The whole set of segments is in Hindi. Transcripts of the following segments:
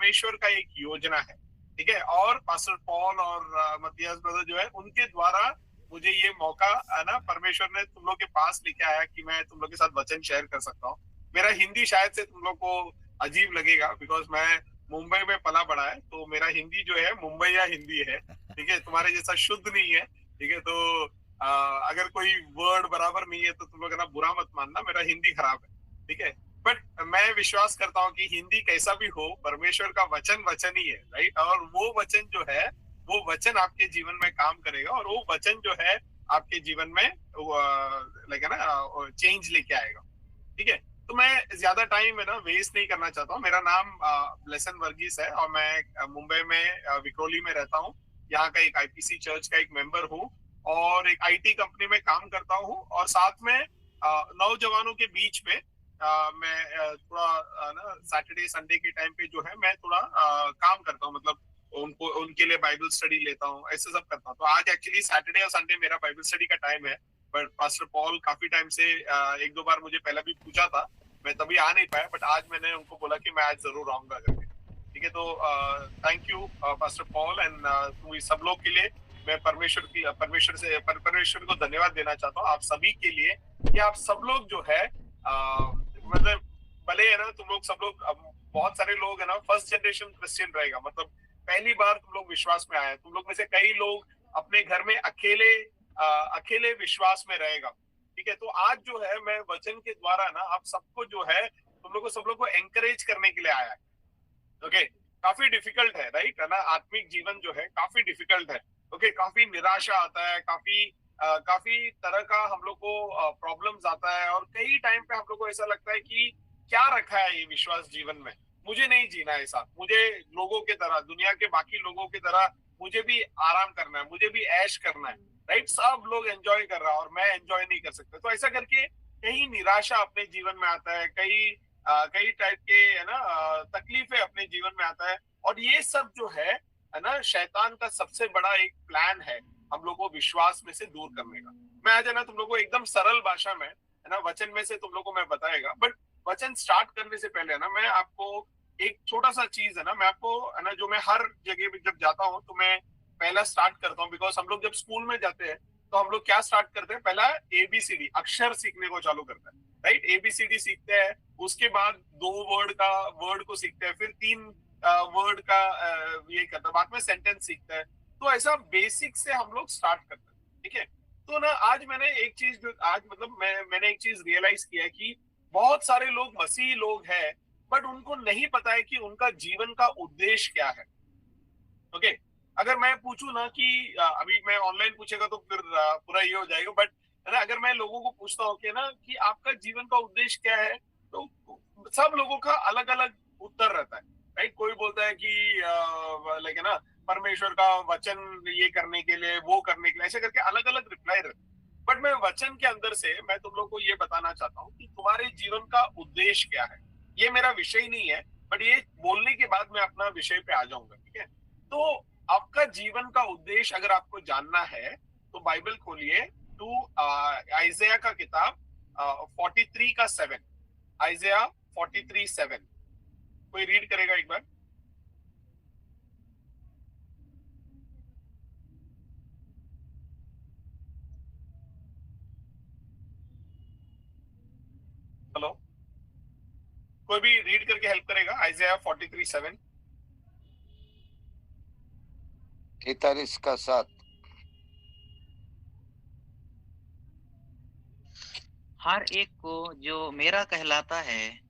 परमेश्वर का एक योजना है, ठीक है। और पास्टर पॉल और मतियास ब्रदर जो है उनके द्वारा मुझे ये मौका है ना, परमेश्वर ने तुम लोग के पास लेके आया कि मैं तुम लोग के साथ वचन शेयर कर सकता हूँ। मेरा हिंदी शायद से तुम लोग को अजीब लगेगा, बिकॉज मैं मुंबई में पला बड़ा है, तो मेरा हिंदी जो है मुंबईया हिंदी है, ठीक है, तुम्हारे जैसा शुद्ध नहीं है, ठीक है। तो अगर कोई वर्ड बराबर नहीं है तो तुम लोग ना बुरा मत मानना, मेरा हिंदी खराब है, ठीक है। बट मैं विश्वास करता हूँ कि हिंदी कैसा भी हो, परमेश्वर का वचन वचन ही है, राइट। और वो वचन जो है, वो वचन आपके जीवन में काम करेगा, और वो वचन जो है आपके जीवन में लाइक है ना चेंज लेके आएगा, ठीक है। तो मैं ज्यादा टाइम है ना वेस्ट नहीं करना चाहता हूँ। मेरा नाम ब्लेसन वर्गीस है, और मैं मुंबई में विक्रोली में रहता हूँ। यहाँ का एक आईपीसी चर्च का एक मेंबर हूँ, और एक आईटी कंपनी में काम करता हूँ, और साथ में नौजवानों के बीच में मैं थोड़ा ना सैटरडे संडे के टाइम पे जो है मैं थोड़ा काम करता हूँ, मतलब उनको उनके लिए बाइबल स्टडी लेता हूँ, ऐसे सब करता हूँ। तो आज एक्चुअली सैटरडे और संडे मेरा बाइबल स्टडी का टाइम है, बट पास्टर पॉल काफी टाइम से एक दो बार मुझे पहले भी पूछा था, मैं तभी आ नहीं पाया, बट आज मैंने उनको बोला कि मैं आज जरूर आऊंगा करके, ठीक है। तो thank you pastor Paul, and सब लोग के लिए मैं परमेश्वर को धन्यवाद देना चाहता हूँ, आप सभी के लिए, कि आप सब लोग जो है मतलब भले है ना, तुम लोग सब लोग, बहुत सारे लोग है ना फर्स्ट जनरेशन क्रिश्चियन रहेगा, मतलब पहली बार तुम लोग विश्वास में आए, तुम लोग में से कई लोग अपने घर में अकेले विश्वास में रहेगा, ठीक है। तो आज जो है मैं वचन के द्वारा ना आप सबको जो है, सब लोग को एंकरेज करने के लिए आया है, ओके। काफी डिफिकल्ट है, राइट है ना, आत्मिक जीवन जो है काफी डिफिकल्ट है, ओके। काफी निराशा आता है, काफी तरह का हम लोग को प्रॉब्लम्स आता है, और कई टाइम पे हम लोग को ऐसा लगता है कि क्या रखा है ये विश्वास जीवन में, मुझे नहीं जीना है ऐसा, मुझे लोगों के तरह, दुनिया के बाकी लोगों की तरह मुझे भी आराम करना है, मुझे भी ऐश करना है, राइट। सब लोग एंजॉय कर रहा है और मैं एंजॉय नहीं कर सकता, तो ऐसा करके कहीं निराशा अपने जीवन में आता है, कई टाइप के है ना तकलीफें अपने जीवन में आता है, और ये सब जो है ना शैतान का सबसे बड़ा एक प्लान है हम लोग को विश्वास में से दूर करने का। मैं आज है ना तुम लोग को एकदम सरल भाषा में है ना वचन में से तुम लोग को मैं बताएगा, बट वचन स्टार्ट करने से पहले है ना मैं आपको एक छोटा सा चीज है ना, मैं आपको है ना, जो मैं हर जगह पे जब जाता हूँ तो मैं पहला स्टार्ट करता हूँ, बिकॉज हम लोग जब स्कूल में जाते हैं तो हम लोग क्या स्टार्ट करते हैं, पहला एबीसीडी अक्षर सीखने को चालू करते हैं, राइट। एबीसीडी सीखते हैं, उसके बाद दो वर्ड को सीखते हैं, फिर तीन वर्ड का ये करते हैं, बाद में सेंटेंस सीखते हैं। तो ऐसा बेसिक से हम लोग स्टार्ट करते हैं, ठीक है। तो ना आज मैंने एक चीज जो आज मतलब मैंने एक चीज रियलाइज किया है कि बहुत सारे लोग मसीही लोग हैं, बट उनको नहीं पता है कि उनका जीवन का उद्देश्य क्या है, ओके। अगर मैं पूछूं ना कि अभी मैं ऑनलाइन पूछेगा तो फिर पूरा ये हो जाएगा, बट है ना अगर मैं लोगों को पूछता हूँ कि ना कि आपका जीवन का उद्देश्य क्या है, तो सब लोगों का अलग अलग उत्तर रहता है, राइट। कोई बोलता है कि लाइक है ना परमेश्वर का वचन ये करने के लिए, वो करने के लिए, ऐसे करके अलग अलग रिप्लाई रहते हैं। बट मैं वचन के अंदर से मैं तुम लोग को ये बताना चाहता हूँ कि तुम्हारे जीवन का उद्देश्य क्या है। ये मेरा विषय नहीं है, बट ये बोलने के बाद मैं अपना विषय पे आ जाऊंगा, ठीक है। तो आपका जीवन का उद्देश्य अगर आपको जानना है तो बाइबल खोलिए टू आइजया का किताब 43 का 7, आइजया 43:7। कोई रीड करेगा एक बार? हेलो, कोई भी रीड करके हेल्प करेगा? आइजया 43:7। 43 का 7। हर एक को जो मेरा कहलाता है,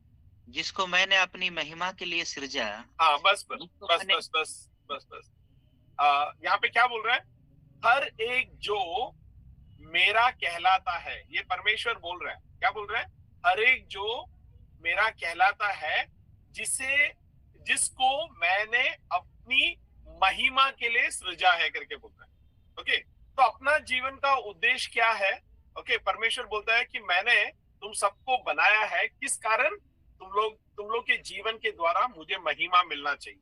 जिसको मैंने अपनी महिमा के लिए सृजा, हाँ बस बस जिसको बस मैंने बस बस बस बस यहाँ पे क्या बोल रहा है? हर एक जो मेरा कहलाता है, ये परमेश्वर बोल रहा है। क्या बोल रहा है? हर एक जो मेरा कहलाता है, जिसे जिसको मैंने अपनी महिमा के लिए सृजा है करके बोलता है, ओके। तो अपना जीवन का उद्देश्य क्या है? ओके, परमेश्वर बोलता है कि मैंने तुम सबको बनाया है, किस कारण? तुम लोग के जीवन के द्वारा मुझे महिमा मिलना चाहिए,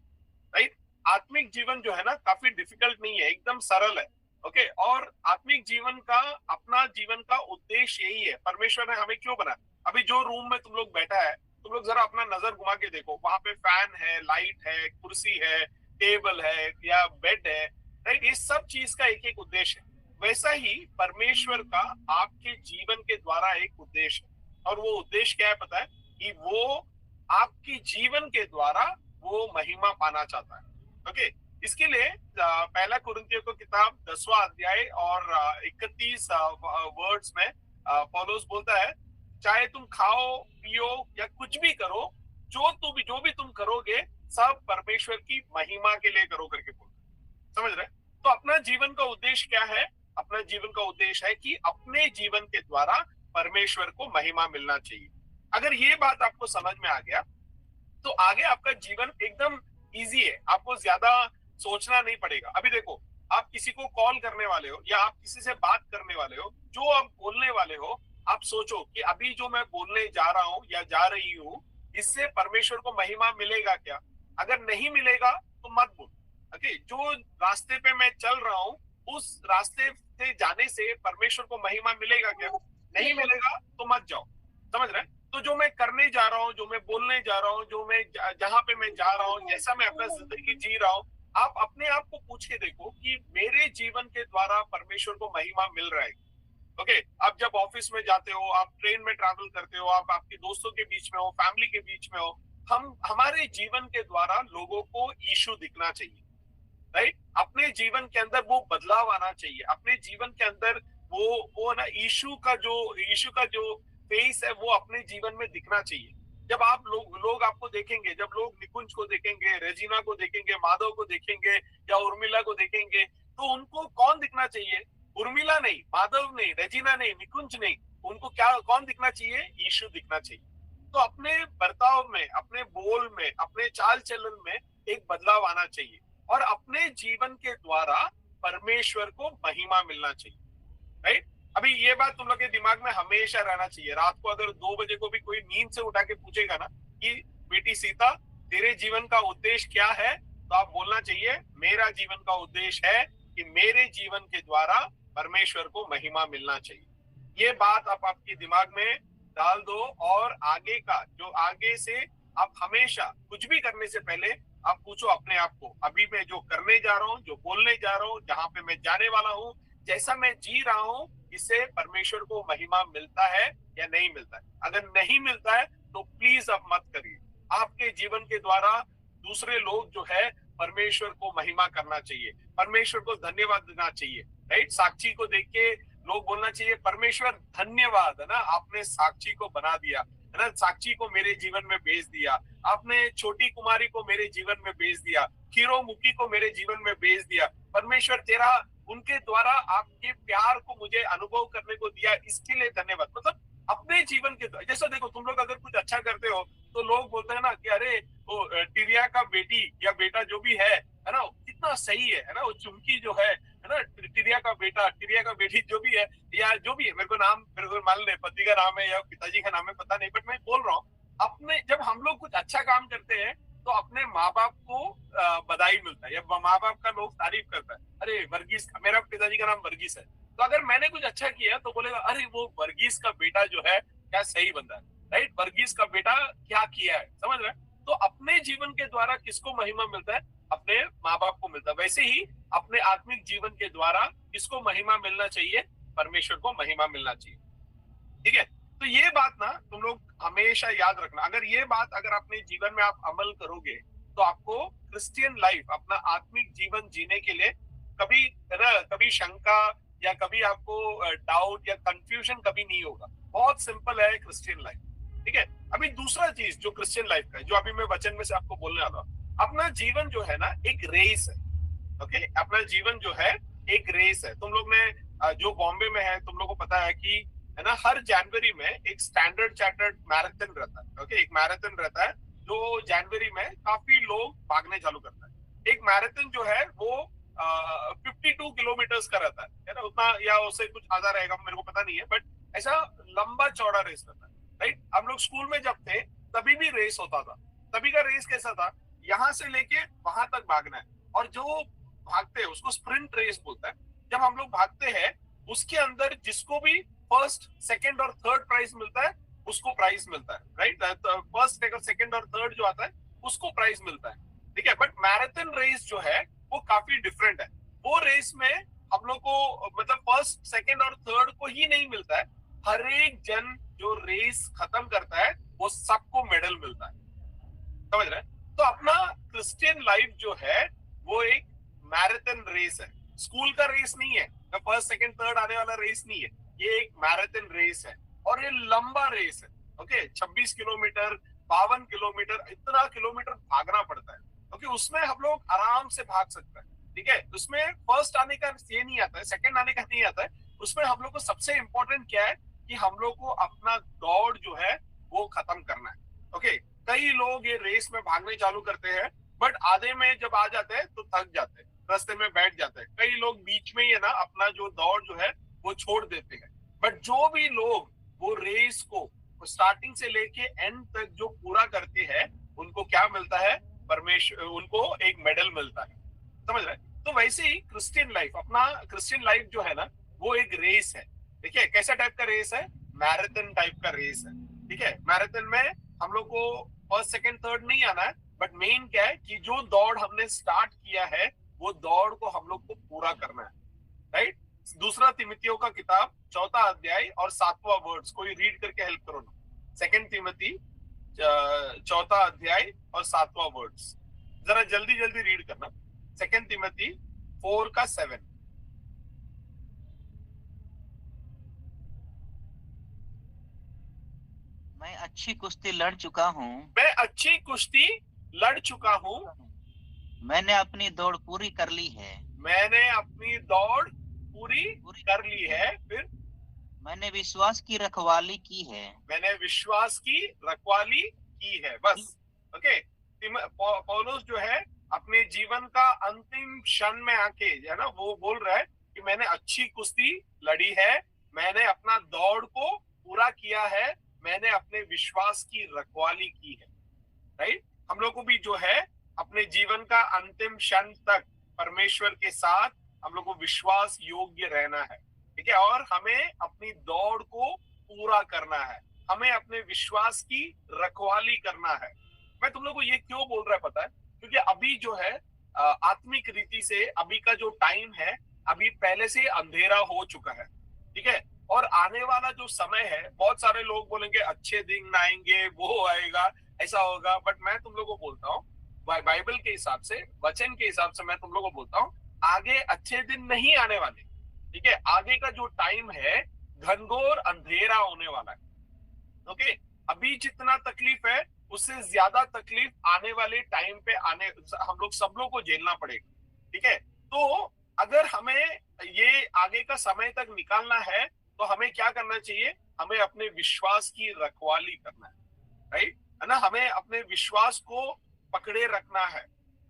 राइट। आत्मिक जीवन जो है ना काफी डिफिकल्ट नहीं है, एकदम सरल है, ओके। और आत्मिक जीवन का अपना जीवन का उद्देश्य यही है, परमेश्वर ने हमें क्यों बनाया। अभी जो रूम में तुम लोग बैठा है, तुम लोग जरा अपना नजर घुमा के देखो, वहां पे फैन है, लाइट है, कुर्सी है, टेबल है या बेड है, राइट? ये सब चीज का एक एक उद्देश्य है। वैसा ही परमेश्वर का आपके जीवन के द्वारा एक उद्देश्य है, और वो उद्देश्य क्या है पता है? कि वो आपकी जीवन के द्वारा वो महिमा पाना चाहता है। ओके, इसके लिए पहला कुरिन्थियों को किताब 10वां अध्याय और 31 वर्ड्स में पौलुस बोलता है, चाहे तुम खाओ पियो या कुछ भी करो, जो भी तुम करोगे सब परमेश्वर की महिमा के लिए करो करके बोलता है। समझ रहे? तो अपना जीवन का उद्देश्य क्या है? अपना जीवन का उद्देश्य है कि अपने जीवन के द्वारा परमेश्वर को महिमा मिलना चाहिए। अगर ये बात आपको समझ में आ गया तो आगे आपका जीवन एकदम इजी है, आपको ज्यादा सोचना नहीं पड़ेगा। अभी देखो, आप किसी को कॉल करने वाले हो या आप किसी से बात करने वाले हो, जो आप बोलने वाले हो, आप सोचो कि अभी जो मैं बोलने जा रहा हूं या जा रही हूं, इससे परमेश्वर को महिमा मिलेगा क्या? अगर नहीं मिलेगा तो मत बोल। ओके, जो रास्ते पे मैं चल रहा हूँ उस रास्ते से जाने से परमेश्वर को महिमा मिलेगा क्या? नहीं मिलेगा तो मत जाओ। समझ रहे? तो जो मैं करने जा रहा हूँ, जो मैं बोलने जा रहा हूँ, जो मैं जहां पे मैं जा रहा हूँ, जैसा मैं अपना जिंदगी जी रहा हूँ, आप अपने आप को पूछ के देखो कि मेरे जीवन के द्वारा परमेश्वर को महिमा मिल रहा है। ओके, आप जब ऑफिस में जाते हो, आप ट्रेन में ट्रैवल करते हो, आप आपके दोस्तों के बीच में हो, फैमिली के बीच में हो, हमारे जीवन के द्वारा लोगों को यीशु दिखना चाहिए, राइट? अपने जीवन के अंदर वो बदलाव आना चाहिए, अपने जीवन के अंदर वो ना यीशु का जो फेस है वो अपने जीवन में दिखना चाहिए। जब आप लोग आपको देखेंगे, जब लोग निकुंज को देखेंगे, रेजिना को देखेंगे, माधव को देखेंगे या उर्मिला को देखेंगे, तो उनको कौन दिखना चाहिए? उर्मिला नहीं, माधव नहीं, रेजिना नहीं, निकुंज नहीं, उनको कौन दिखना चाहिए? यीशु दिखना चाहिए। तो अपने बर्ताव में, अपने बोल में, अपने चाल चलन में एक बदलाव आना चाहिए और अपने जीवन के द्वारा परमेश्वर को महिमा मिलना चाहिए, राइट? अभी ये बात तुम लोग के दिमाग में हमेशा रहना चाहिए। रात को अगर 2 बजे को भी कोई नींद से उठा के पूछेगा ना कि बेटी सीता तेरे जीवन का उद्देश्य क्या है, तो आप बोलना चाहिए मेरा जीवन का उद्देश्य है कि मेरे जीवन के द्वारा परमेश्वर को महिमा मिलना चाहिए। ये बात आप आपके दिमाग में डाल दो और आगे का जो आगे से आप हमेशा कुछ भी करने से पहले आप पूछो अपने आप को, अभी मैं जो करने जा रहा हूँ, जो बोलने जा रहा हूँ, जहां पे मैं जाने वाला हूँ, जैसा मैं जी रहा हूँ, इससे परमेश्वर को महिमा मिलता है या नहीं मिलता है? अगर नहीं मिलता है तो प्लीज अब मत करिए। आपके जीवन के द्वारा दूसरे लोग जो है परमेश्वर को महिमा करना चाहिए, परमेश्वर को धन्यवाद देना चाहिए, राइट? साक्षी को देख के लोग बोलना चाहिए परमेश्वर धन्यवाद, है ना, आपने साक्षी को बना दिया, है ना, साक्षी को मेरे जीवन में भेज दिया, आपने छोटी कुमारी को मेरे जीवन में भेज दिया, खीरो मुखी को मेरे जीवन में भेज दिया। परमेश्वर तेरा उनके द्वारा आपके प्यार को मुझे अनुभव करने को दिया, इसके लिए धन्यवाद। मतलब अपने जीवन के जैसा देखो, तुम लोग अगर कुछ अच्छा करते हो तो लोग बोलते हैं ना कि अरे वो टिरिया का बेटी या बेटा जो भी है ना, कितना सही है ना, वो चुमकी जो है ना, टिरिया का बेटा, टिरिया का बेटी जो भी है या जो भी है, मेरे को मालूम नहीं पति का नाम है या पिताजी का नाम है पता नहीं, बट मैं बोल रहा हूँ अपने जब हम लोग कुछ अच्छा काम करते हैं तो अपने माँ बाप को बधाई मिलता है या माँ बाप का लोग तारीफ करता है, अरे वर्गीस, मेरा पिताजी का नाम वर्गीस है, तो अगर मैंने कुछ अच्छा किया तो बोलेगा अरे वो वर्गीस का बेटा जो है क्या सही बंदा है, राइट? वर्गीस का बेटा क्या किया है, समझ रहे? तो अपने जीवन के द्वारा किसको महिमा मिलता है? अपने माँ बाप को मिलता है। वैसे ही अपने आत्मिक जीवन के द्वारा किसको महिमा मिलना चाहिए? परमेश्वर को महिमा मिलना चाहिए। ठीक है, तो ये बात ना तुम लोग हमेशा याद रखना। अगर ये बात अगर अपने जीवन में आप अमल करोगे तो आपको क्रिश्चियन लाइफ, अपना आत्मिक जीवन जीने के लिए कभी शंका या कभी आपको डाउट या कंफ्यूजन कभी नहीं होगा। बहुत सिंपल है क्रिश्चियन लाइफ। ठीक है, अभी दूसरा चीज जो क्रिश्चियन लाइफ का है, जो अभी मैं वचन में से आपको बोलने वाला हूँ, अपना जीवन जो है ना एक रेस है। ओके, अपना जीवन जो है एक रेस है। तुम लोग ने जो बॉम्बे में है, तुम लोग को पता है कि है ना, हर जनवरी में एक स्टैंडर्ड चार्टर्ड मैराथन रहता है। ओके, एक मैराथन रहता है जो जनवरी में काफी लोग भागने चालू करता है। एक मैराथन जो है वो 52 किलोमीटर्स का रहता है ना, उतना या उससे कुछ आधा रहेगा, मेरे को पता नहीं है, बट ऐसा लंबा चौड़ा रेस रहता है, राइट? हम लोग स्कूल में जब थे तभी भी रेस होता था। तभी का रेस कैसा था? यहाँ से लेके वहां तक भागना है, और जो भागते हैं उसको स्प्रिंट रेस बोलता है। जब हम लोग भागते हैं उसके अंदर जिसको भी फर्स्ट, सेकंड और थर्ड प्राइज मिलता है उसको प्राइज मिलता है, राइट। फर्स्ट सेकंड और थर्ड जो आता है उसको प्राइज मिलता है, ठीक है। बट मैराथन रेस जो है वो काफी डिफरेंट है। वो रेस में हम लोग को मतलब फर्स्ट सेकंड और थर्ड को ही नहीं मिलता है, हर एक जन जो रेस खत्म करता है वो सबको मेडल मिलता है, समझ रहे हैं। तो अपना क्रिश्चियन लाइफ जो है वो एक मैराथन रेस है, स्कूल का रेस नहीं है, फर्स्ट सेकंड थर्ड आने वाला रेस नहीं है, ये एक मैराथन रेस है और ये लंबा रेस है। ओके, 26 किलोमीटर, 52 किलोमीटर, इतना किलोमीटर भागना पड़ता है। ओके, उसमें हम लोग आराम से भाग सकते हैं, ठीक है। उसमें फर्स्ट आने का ये नहीं आता है, सेकंड आने का नहीं आता है। उसमें हम लोग को सबसे इंपॉर्टेंट क्या है कि हम लोग को अपना दौड़ जो है वो खत्म करना है। ओके, कई लोग ये रेस में भागने चालू करते हैं, बट आधे में जब आ जाते हैं तो थक जाते हैं, रास्ते में बैठ जाते हैं। कई लोग बीच में ही है ना अपना जो दौड़ जो है वो छोड़ देते हैं। बट जो भी लोग वो रेस को स्टार्टिंग से लेके एंड तक जो पूरा करते हैं उनको क्या मिलता है, परमेश्वर उनको एक मेडल मिलता है, समझ रहे हैं। तो वैसे ही क्रिश्चियन लाइफ, अपना क्रिश्चियन लाइफ जो है ना वो एक रेस है। देखिए कैसा टाइप का रेस है, मैराथन टाइप का रेस है, ठीक है। मैराथन में हम लोग को फर्स्ट सेकंड थर्ड नहीं आना है, बट मेन क्या है कि जो दौड़ हमने स्टार्ट किया है वो दौड़ को हम लोग को पूरा करना है, राइट। दूसरा तिमोथियों का किताब 4था अध्याय और 7वां वर्ड्स कोई रीड करके हेल्प करो ना। सेकंड तिमोथी 4था अध्याय और 7वां वर्ड्स, जरा जल्दी जल्दी रीड करना। सेकंड तिमोथी 4 का 7। मैं अच्छी कुश्ती लड़ चुका हूँ। मैं अच्छी कुश्ती लड़ चुका हूँ। मैंने अपनी दौड़ पूरी कर ली है। मैंने अपनी दौड़ पूरी पूरी कर ली है। फिर मैंने विश्वास की रखवाली की है। मैंने विश्वास की रखवाली की है, बस। ओके, पौलुस जो है अपने जीवन का अंतिम क्षण में आके है ना वो बोल रहा है कि मैंने अच्छी कुश्ती लड़ी है, मैंने अपना दौड़ को पूरा किया है, मैंने अपने विश्वास की रखवाली की है, राइट। हम लोग को भी जो है अपने जीवन का अंतिम क्षण तक परमेश्वर के साथ हम लोग को विश्वास योग्य रहना है, ठीक है। और हमें अपनी दौड़ को पूरा करना है, हमें अपने विश्वास की रखवाली करना है। मैं तुम लोग को ये क्यों बोल रहा है पता है, क्योंकि अभी जो है आत्मिक रीति से अभी का जो टाइम है अभी पहले से अंधेरा हो चुका है, ठीक है। और आने वाला जो समय है बहुत सारे लोग बोलेंगे अच्छे दिन आएंगे, वो आएगा, ऐसा होगा। बट मैं तुम लोग को बोलता हूँ बाइबल के हिसाब से, वचन के हिसाब से मैं तुम लोग को बोलता हूँ आगे अच्छे दिन नहीं आने वाले, ठीक है। आगे का जो टाइम है घनघोर अंधेरा होने वाला है। ओके, अभी जितना तकलीफ है उससे ज्यादा तकलीफ आने वाले टाइम पे आने हम लोग सब लोग को झेलना पड़ेगा, ठीक है। तो अगर हमें ये आगे का समय तक निकालना है तो हमें क्या करना चाहिए, हमें अपने विश्वास की रखवाली करना है, राइट, है ना। हमें अपने विश्वास को पकड़े रखना है,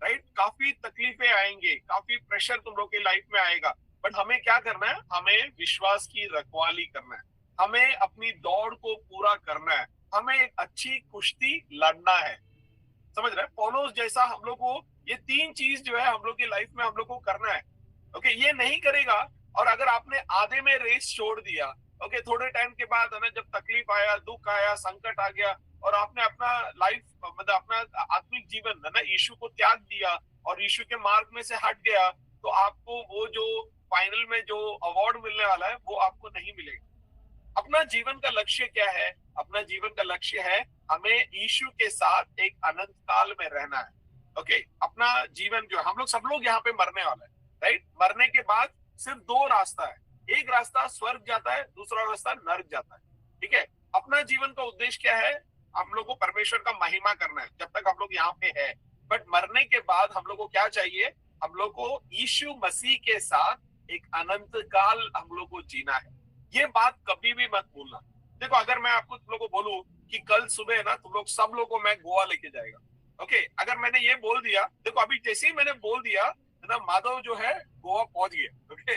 राइट। काफी तकलीफें आएंगे, काफी प्रेशर तुम लोग की लाइफ में आएगा, बट हमें क्या करना है, हमें विश्वास की रखवाली करना है, हमें अपनी दौड़ को पूरा करना है, हमें एक अच्छी कुश्ती लड़ना है, समझ रहे हैं। पौलुस जैसा हम लोग को ये तीन चीज जो है हम लोग की लाइफ में हम लोग को करना है। ओके, ये नहीं करेगा और अगर आपने आधे में रेस छोड़ दिया, ओके, थोड़े टाइम के बाद है ना जब तकलीफ आया, दुख आया, संकट आ गया और आपने अपना लाइफ मतलब अपना आत्मिक जीवन है ना यीशु को त्याग दिया और यीशु के मार्ग में से हट गया, तो आपको वो जो फाइनल में जो अवार्ड मिलने वाला है वो आपको नहीं मिलेगा। अपना जीवन का लक्ष्य क्या है, अपना जीवन का लक्ष्य है हमें यीशु के साथ एक अनंत काल में रहना है। ओके, अपना जीवन जो हम लोग सब लोग यहाँ पे मरने वाला है, राइट। मरने के बाद सिर्फ दो रास्ता है, एक रास्ता स्वर्ग जाता है, दूसरा रास्ता नरक जाता है, ठीक है। अपना जीवन का उद्देश्य क्या है, हम लोग को परमेश्वर का महिमा करना है जब तक हम लोग यहाँ पे है। बट मरने के बाद हम लोग को क्या चाहिए, हम लोग को यीशु मसीह के साथ एक अनंत काल हम लोग को जीना है। ये बात कभी भी मत भूलना। देखो अगर मैं आपको तुम लोग को बोलूं कि कल सुबह ना तुम लोग सब लोग को मैं गोवा लेके जाएगा, ओके, अगर मैंने ये बोल दिया, देखो अभी जैसे ही मैंने बोल दिया ना माधव जो है गोवा पहुंच गया, ओके,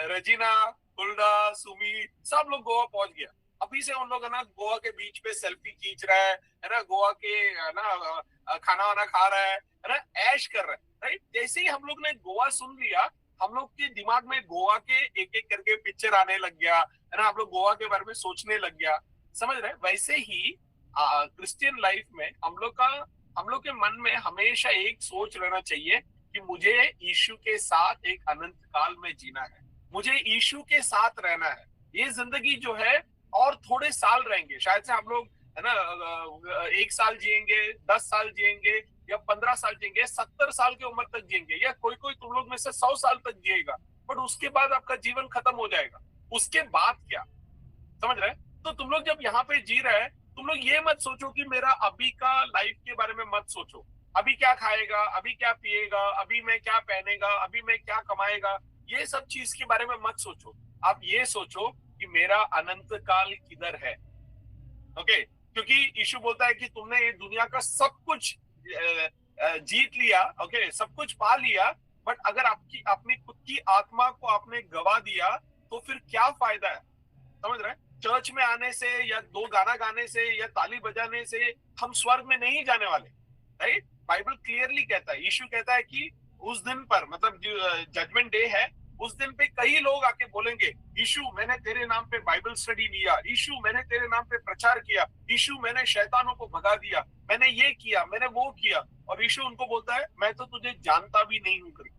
रजीना, हुल्डा, सुमी सब लोग गोवा पहुंच गया। अभी से उन लोग है ना गोवा के बीच पे सेल्फी खींच रहा है ना, गोवा के है ना खाना वाना खा रहा है ना, ऐश कर रहा है, राइट। जैसे ही हम लोग ने गोवा सुन लिया हम लोग के दिमाग में गोवा के एक एक करके पिक्चर आने लग गया है ना, हम लोग गोवा के बारे में सोचने लग गया। समझ रहे हैं? वैसे ही क्रिश्चियन लाइफ में हम लोग के मन में हमेशा एक सोच रहना चाहिए कि मुझे यीशु के साथ एक अनंत काल में जीना है, मुझे यीशु के साथ रहना है। ये जिंदगी जो है और थोड़े साल रहेंगे, शायद से हम लोग है ना 1 साल जिएंगे, 10 साल जिएंगे या 15 साल जिएंगे, 70 साल की उम्र तक जिएंगे, या कोई कोई तुम लोग में से 100 साल तक जिएगा, बट उसके बाद आपका जीवन खत्म हो जाएगा। उसके बाद क्या? समझ रहे हैं? तो तुम लोग जब यहाँ पे जी रहे हैं, तुम लोग ये मत सोचो कि मेरा अभी का लाइफ के बारे में मत सोचो, अभी क्या खाएगा, अभी क्या पिएगा, अभी मैं क्या पहनेगा, अभी मैं क्या कमाएगा, ये सब चीज के बारे में मत सोचो। आप ये सोचो कि मेरा अनंत काल किधर है। ओके, क्योंकि यीशु बोलता है कि तुमने ये दुनिया का सब कुछ जीत लिया, ओके, सब कुछ पा लिया, बट अगर आपकी अपनी खुद की आत्मा को आपने गवा दिया तो फिर क्या फायदा है? समझ रहे हैं? चर्च में आने से या 2 गाना गाने से या ताली बजाने से हम स्वर्ग में नहीं जाने वाले, राइट? बाइबल क्लियरली कहता है, यीशु कहता है कि उस दिन पर, मतलब जजमेंट डे है, उस दिन पे कई लोग आके बोलेंगे, यीशु मैंने तेरे नाम पे बाइबल स्टडी लिया, यीशु मैंने तेरे नाम पे प्रचार किया, यीशु मैंने शैतानों को भगा दिया, मैंने ये किया, मैंने वो किया, और यीशु उनको बोलता है मैं तो तुझे जानता भी नहीं हूँ करके।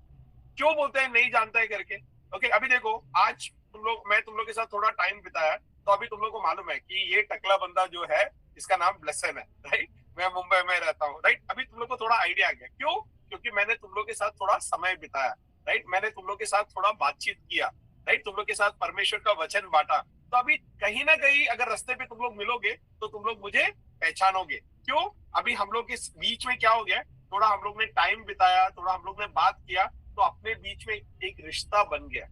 क्यों बोलते हैं नहीं जानता है करके? ओके, अभी देखो, आज मैं तुम लोग के साथ थोड़ा टाइम बिताया, तो अभी तुम लोग को मालूम है कि ये टकला बंदा जो है, इसका नाम ब्लेसन है, राइट? मैं मुंबई में रहता हूँ, राइट? अभी तुम लोग को थोड़ा आइडिया आ गया, क्यों? क्योंकि मैंने तुम लोग के साथ थोड़ा समय बिताया, राइट? मैंने तुम लोग के साथ थोड़ा बातचीत किया, राइट? तुम लोग के साथ परमेश्वर का वचन बांटा, तो अभी कहीं ना कहीं अगर रास्ते पे तुम लोग मिलोगे तो तुम लोग मुझे पहचानोगे। क्यों? अभी हम लोग के बीच में क्या हो गया, थोड़ा हम लोग ने टाइम बिताया, थोड़ा हम लोग ने बात किया, तो अपने बीच में एक रिश्ता बन गया।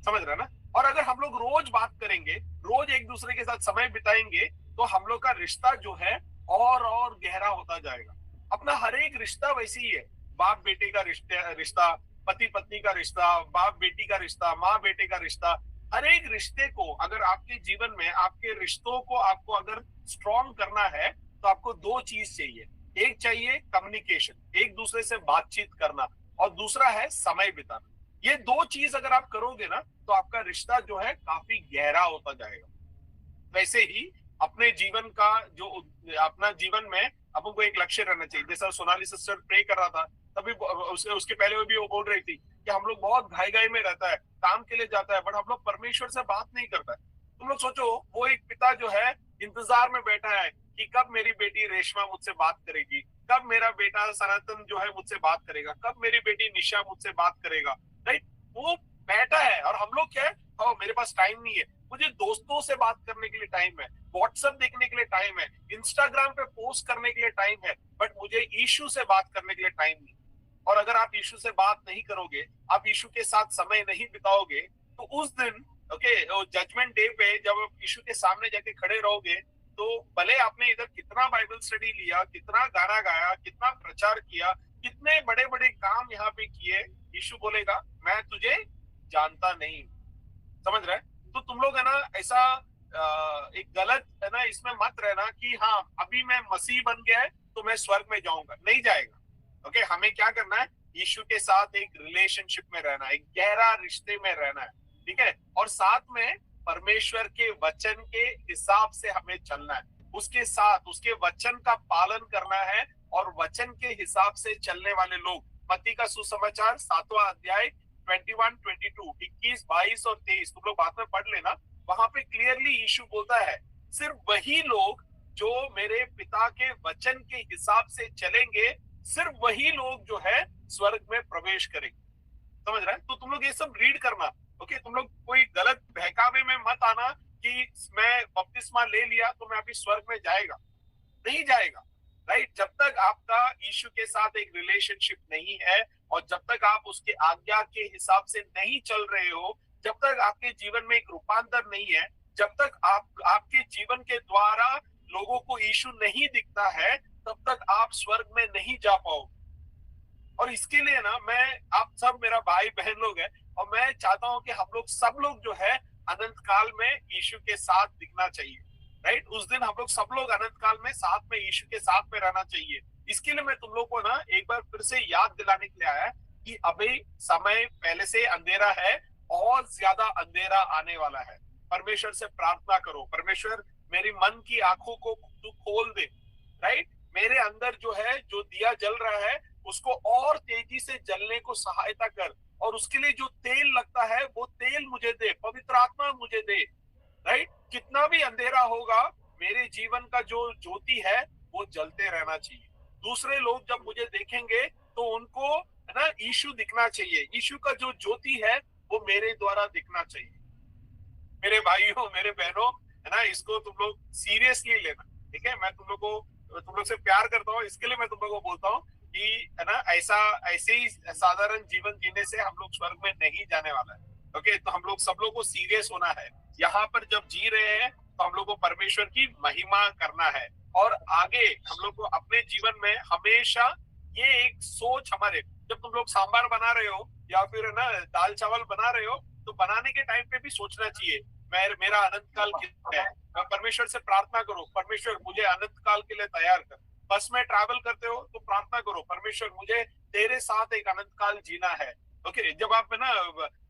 समझ रहे ना? और अगर हम लोग रोज बात करेंगे, रोज एक दूसरे के साथ समय बिताएंगे, तो हम लोग का रिश्ता जो है और गहरा होता जाएगा। अपना हर एक रिश्ता वैसे ही है, बाप बेटे का रिश्ता, पति पत्नी का रिश्ता, बाप बेटी का रिश्ता, माँ बेटे का रिश्ता, हर एक रिश्ते को अगर आपके जीवन में, आपके रिश्तों को आपको अगर स्ट्रॉन्ग करना है, तो आपको 2 चीज चाहिए। एक चाहिए कम्युनिकेशन, एक दूसरे से बातचीत करना, और दूसरा है समय बिताना। ये 2 चीज अगर आप करोगे ना, तो आपका रिश्ता जो है काफी गहरा होता जाएगा। वैसे ही अपने जीवन का जो, अपना जीवन में अपन को एक लक्ष्य रहना चाहिए। जैसा सोनाली सिस्टर प्रे कर रहा था, तभी उसके पहले भी वो बोल रही थी कि हम लोग बहुत घाई घाई में रहता है, काम के लिए जाता है, बट हम लोग परमेश्वर से बात नहीं करता है। तुम लोग सोचो, वो एक पिता जो है इंतजार में बैठा है कि कब मेरी बेटी रेशमा मुझसे बात करेगी, कब मेरा बेटा सनातन जो है मुझसे बात करेगा, कब मेरी बेटी निशा मुझसे बात करेगा, राइट? वो बैठा है, और हम लोग क्या है, मेरे पास टाइम नहीं है, मुझे दोस्तों से बात करने के लिए टाइम है, व्हाट्सएप देखने के लिए टाइम है, इंस्टाग्राम पे पोस्ट करने के लिए टाइम है, बट मुझे यीशु से बात करने के लिए टाइम नहीं। और अगर आप यीशु से बात नहीं करोगे, आप यीशु के साथ समय नहीं बिताओगे, तो उस दिन, ओके, जजमेंट डे पे जब आप यीशु के सामने जाके खड़े रहोगे, तो भले आपने इधर कितना बाइबल स्टडी लिया, कितना गाना गाया, कितना प्रचार किया, कितने बड़े बड़े काम यहाँ पे किए, यीशु बोलेगा मैं तुझे जानता नहीं। समझ रहे? तो तुम लोग है ना ऐसा एक गलत है ना इसमें मत रहना कि हाँ अभी मैं मसीह बन गया है तो मैं स्वर्ग में जाऊंगा, नहीं जाएगा। ओके, हमें क्या करना है, यीशु के साथ एक रिलेशनशिप में रहना है, एक गहरा रिश्ते में रहना है, ठीक है? और साथ में परमेश्वर के वचन के हिसाब से हमें चलना है, उसके साथ उसके वचन का पालन करना है, और वचन के हिसाब से चलने वाले लोग, मत्ती का सुसमाचार 7वां अध्याय 21, 22, 21, 22 और 23 तुम लोग बाद में पढ़ लेना, वहां पे क्लियरली यीशु बोलता है सिर्फ वही लोग जो मेरे पिता के वचन के हिसाब से चलेंगे, सिर्फ वही लोग जो है स्वर्ग में प्रवेश करेंगे। समझ रहे हैं? तो तुम लोग ये सब रीड करना, ओके? तुम लोग कोई गलत बहकावे में मत आना कि मैं बपतिस्मा ले लिया तो मैं अभी स्वर्ग में जाएगा, नहीं जाएगा, राइट? जब तक आपका यीशु के साथ एक रिलेशनशिप नहीं है, और जब तक आप उसके आज्ञा के हिसाब से नहीं चल रहे हो, जब तक आपके जीवन में एक रूपांतर नहीं है, जब तक आपके जीवन के द्वारा लोगों को यीशु नहीं दिखता है, तब तक आप स्वर्ग में नहीं जा पाओगे। और इसके लिए ना मैं, आप सब मेरा भाई बहन लोग हैं, और मैं चाहता हूं कि हम लोग सब लोग जो है अनंत काल में यीशु के साथ दिखना चाहिए, राइट? उस दिन हम लोग सब लोग अनंत काल में साथ में यीशु के साथ में रहना चाहिए। इसके लिए मैं तुम लोग को ना एक बार फिर से याद दिलाने के लिए आया कि अभी समय पहले से अंधेरा है, और ज्यादा अंधेरा आने वाला है। परमेश्वर से प्रार्थना करो, परमेश्वर मेरी मन की आंखों को तू खोल दे, राइट। मेरे अंदर जो है, जो दिया जल रहा है, उसको और तेजी से जलने को सहायता कर, और उसके लिए जो तेल लगता है वो तेल मुझे दे, पवित्र आत्मा मुझे दे, राइट। कितना भी अंधेरा होगा, मेरे जीवन का जो ज्योति है वो जलते रहना चाहिए। दूसरे लोग जब मुझे देखेंगे तो उनको, है ना, यीशु दिखना चाहिए। यीशु का जो ज्योति है वो मेरे द्वारा दिखना चाहिए। मेरे भाइयों, मेरे बहनों, है ना, इसको तुम लोग सीरियसली लेना, ठीक है। मैं तुम लोग से प्यार करता हूँ, इसके लिए मैं तुम लोग को बोलता हूँ कि, है ना, ऐसे ही साधारण जीवन जीने से हम लोग स्वर्ग में नहीं जाने वाला है। ओके, तो हम लोग सब लोग को सीरियस होना है। यहाँ पर जब जी रहे हैं तो हम लोग को परमेश्वर की महिमा करना है, और आगे हम लोग को अपने जीवन में हमेशा ये एक सोच, हमारे जब तुम लोग सांबार बना रहे हो या फिर, है ना, दाल चावल बना रहे हो, तो बनाने के टाइम पे भी सोचना चाहिए, मेरा अनंत काल कितना है। परमेश्वर से प्रार्थना करो, परमेश्वर मुझे अनंत काल के लिए तैयार कर। बस में ट्रैवल करते हो तो प्रार्थना करो, परमेश्वर मुझे तेरे साथ एक अनंत काल जीना है। ओके, जब आप, है ना,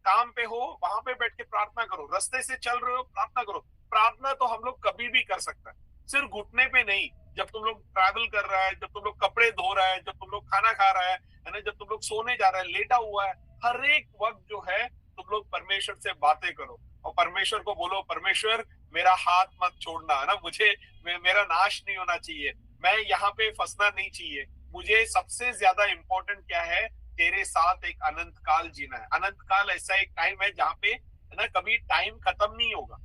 काम पे हो, वहां पे बैठ के प्रार्थना करो। रास्ते से चल रहे हो, प्रार्थना करो। प्रार्थना तो हम लोग कभी भी कर सकते हैं, सिर्फ घुटने पे नहीं। जब तुम लोग ट्रैवल कर रहा है, जब तुम लोग कपड़े धो रहा है, जब तुम लोग खाना खा रहा है ना, जब तुम लोग सोने जा रहा है, लेटा हुआ है, हर एक वक्त जो है तुम लोग परमेश्वर से बातें करो, और परमेश्वर को बोलो, परमेश्वर मेरा हाथ मत छोड़ना, है ना, मेरा नाश नहीं होना चाहिए, मैं यहाँ पे फंसना नहीं चाहिए। मुझे सबसे ज्यादा इंपॉर्टेंट क्या है, तेरे साथ एक अनंत काल जीना है। अनंत काल ऐसा एक टाइम है जहाँ पे, है ना, कभी टाइम खत्म नहीं होगा,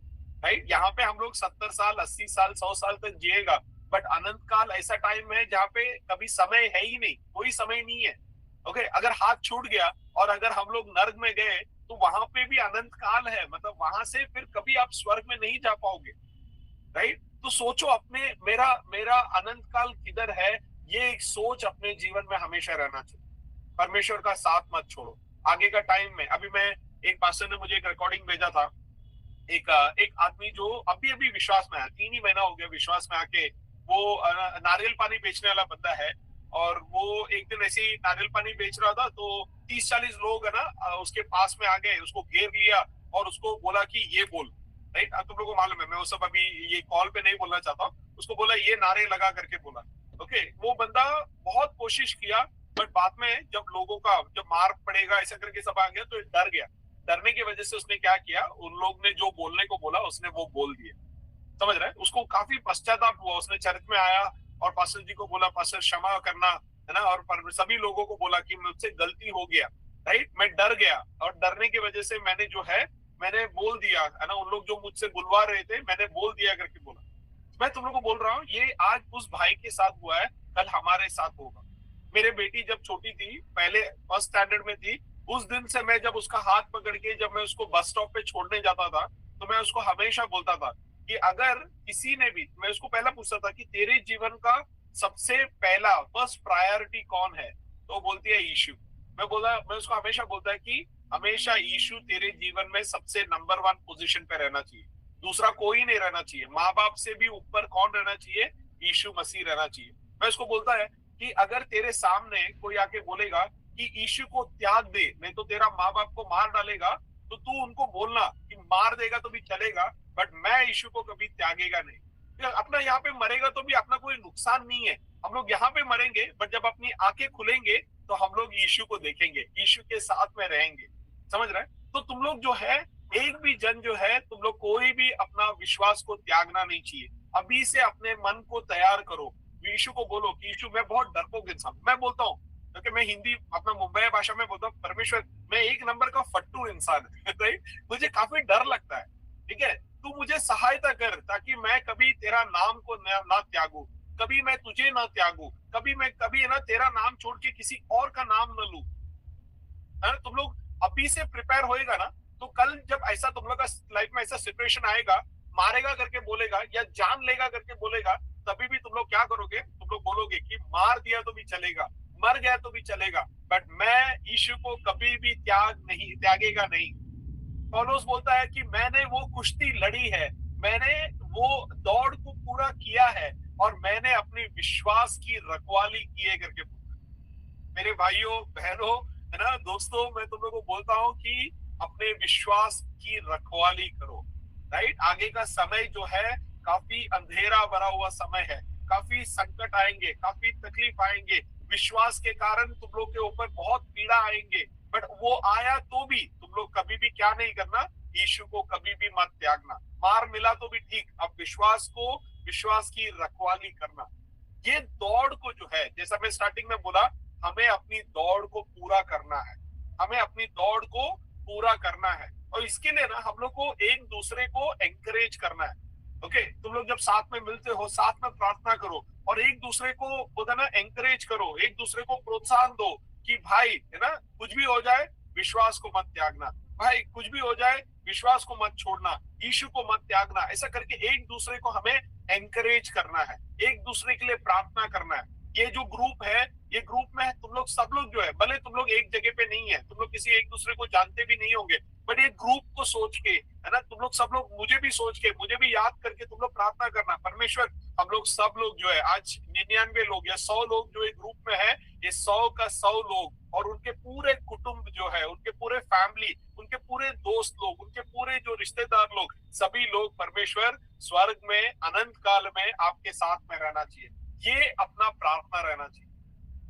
राइट। यहाँ पे हम लोग 70 साल, 80 साल, 100 साल तक जिएगा, बट अनंत काल ऐसा टाइम है जहाँ पे कभी समय है ही नहीं, कोई समय नहीं है। ओके, अगर हाथ छूट गया और अगर हम लोग नर्क में गए तो वहां पे भी अनंत काल है, मतलब वहां से फिर कभी आप स्वर्ग में नहीं जा पाओगे, राइट। तो सोचो, अपने मेरा मेरा अनंत काल किधर है, ये एक सोच अपने जीवन में हमेशा रहना चाहिए। परमेश्वर का साथ मत छोड़ो। आगे का टाइम में, अभी मैं, एक पास्टर ने मुझे एक रिकॉर्डिंग भेजा था, एक आदमी जो अभी अभी विश्वास में आया, 3 ही महीना हो गया विश्वास में आके, वो नारियल पानी बेचने वाला बंदा है, और वो एक दिन ऐसे ही नारियल पानी बेच रहा था, तो 30-40 लोग, है ना, उसके पास में आ गए, उसको घेर लिया और उसको बोला कि ये बोल, राइट। तुम लोगों को मालूम है, मैं वो सब अभी ये कॉल पे नहीं बोलना चाहता हूँ। उसको बोला ये नारे लगा करके बोला। ओके, वो बंदा बहुत कोशिश किया, बट बाद में जब लोगों का, जब मार पड़ेगा ऐसा करके सब आ गया, तो डर गया। डरने की वजह से उसने क्या किया, उन लोग ने जो बोलने को बोला उसने वो बोल दिया, समझ रहे हैं। उसको काफी पश्चाताप हुआ, उसने चर्च में आया और पास्टर जी को बोला, पास्टर क्षमा करना, है ना, और सभी लोगों को बोला कि मुझसे गलती हो गया, राइट। मैं डर गया, और डरने की वजह से मैंने जो है, मैंने बोल दिया, है ना, उन लोग जो मुझसे बुलवा रहे थे, मैंने बोल दिया करके बोला। मैं तुम लोग को बोल रहा हूँ, ये आज उस भाई के साथ हुआ है, कल हमारे साथ होगा। मेरे बेटी जब छोटी थी, पहले फर्स्ट स्टैंडर्ड में थी, उस दिन से मैं जब उसका हाथ पकड़ के, जब मैं उसको बस स्टॉप पे छोड़ने जाता था, तो मैं उसको हमेशा बोलता था कि अगर किसी ने भी, मैं उसको पहला पूछता था कि तेरे जीवन का सबसे पहला, फर्स्ट प्रायोरिटी कौन है, तो बोलती है यीशु। मैं उसको हमेशा बोलता है कि हमेशा यीशु तेरे जीवन में सबसे नंबर 1 पोजीशन पे रहना चाहिए, दूसरा कोई नहीं रहना चाहिए। माँ बाप से भी ऊपर कौन रहना चाहिए, यीशु मसीह रहना चाहिए। मैं उसको बोलता है कि अगर तेरे सामने कोई आके बोलेगा कि यीशु को त्याग दे, नहीं तो तेरा माँ बाप को मार डालेगा, तो तू उनको बोलना कि मार देगा तो भी चलेगा, बट मैं यीशु को कभी त्यागेगा नहीं। अपना यहाँ पे मरेगा तो भी अपना कोई नुकसान नहीं है, हम लोग यहाँ पे मरेंगे, बट जब अपनी आंखें खुलेंगे तो हम लोग यीशु को देखेंगे, यीशु के साथ में रहेंगे, समझ रहे हैं। तो तुम लोग जो है, एक भी जन जो है, तुम लोग कोई भी अपना विश्वास को त्यागना नहीं चाहिए। अभी से अपने मन को तैयार करो, यीशु को बोलो कि यीशु, मैं बहुत डरपोक इंसान, मैं बोलता हूँ, क्योंकि मैं हिंदी अपना मुंबई भाषा में बोलता हूँ, परमेश्वर मैं 1 नंबर का फट्टू इंसान है, राइट। मुझे काफी डर लगता है, ठीक है। तू मुझे सहायता कर, ताकि मैं कभी तेरा नाम को ना त्यागू, कभी मैं तुझे ना त्यागू, कभी ना तेरा नाम छोड़ के किसी और का नाम न लूं। तुम लोग अभी से प्रिपेयर होएगा ना, तो कल जब ऐसा तुम लोग का लाइफ में ऐसा सिचुएशन आएगा, मारेगा करके बोलेगा या जान लेगा करके बोलेगा, तभी भी तुम लोग क्या करोगे, तुम लोग बोलोगे कि मार दिया तो भी चलेगा, मर गया तो भी चलेगा, बट मैं यीशु को कभी भी त्यागेगा नहीं। पौलुस बोलता है कि मैंने वो कुश्ती लड़ी है, मैंने वो दौड़ को पूरा किया है, और मैंने अपनी विश्वास की रखवाली की है करके। मेरे भाइयों बहनों, है ना, दोस्तों, मैं तुम लोगों को बोलता हूँ कि अपने विश्वास की रखवाली करो, राइट। आगे का समय जो है, काफी अंधेरा भरा हुआ समय है, काफी संकट आएंगे, काफी तकलीफ आएंगे, विश्वास के कारण तुम लोग के ऊपर बहुत पीड़ा आएंगे, बट वो आया तो भी तुम लोग कभी भी क्या नहीं करना, यीशु को कभी भी मत त्यागना। मार मिला तो भी ठीक, अब विश्वास की रखवाली करना। ये दौड़ को जो है, जैसा मैं स्टार्टिंग में बोला, हमें अपनी दौड़ को पूरा करना है, हमें अपनी दौड़ को पूरा करना है। और इसके लिए ना हम लोग को एक दूसरे को एंकरेज करना है। ओके, तुम लोग जब साथ में मिलते हो, साथ में प्रार्थना करो और एक दूसरे को बोला ना एंकरेज करो, एक दूसरे को प्रोत्साहन दो कि भाई है ना, कुछ भी हो जाए विश्वास को मत त्यागना, भाई कुछ भी हो जाए विश्वास को मत छोड़ना, यीशु को मत त्यागना। ऐसा करके एक दूसरे को हमें एंकरेज करना है, एक दूसरे के लिए प्रार्थना करना है। ये जो ग्रुप है, ये ग्रुप में तुम लोग सब लोग जो है, भले तुम लोग एक जगह पे नहीं है, तुम लोग किसी एक दूसरे को जानते भी नहीं होंगे, बट ये ग्रुप को सोच के है ना, तुम लोग सब लोग मुझे भी सोच के, मुझे भी याद करके तुम लोग प्रार्थना करना, परमेश्वर हम लोग सब लोग जो है आज 99 लोग या 100 लोग जो एक ग्रुप में है, ये 100 का 100 लोग और उनके पूरे कुटुंब जो है, उनके पूरे फैमिली, उनके पूरे दोस्त लोग, उनके पूरे जो रिश्तेदार लोग, सभी लोग परमेश्वर स्वर्ग में अनंत काल में आपके साथ में रहना चाहिए। ये अपना प्रार्थना रहना चाहिए।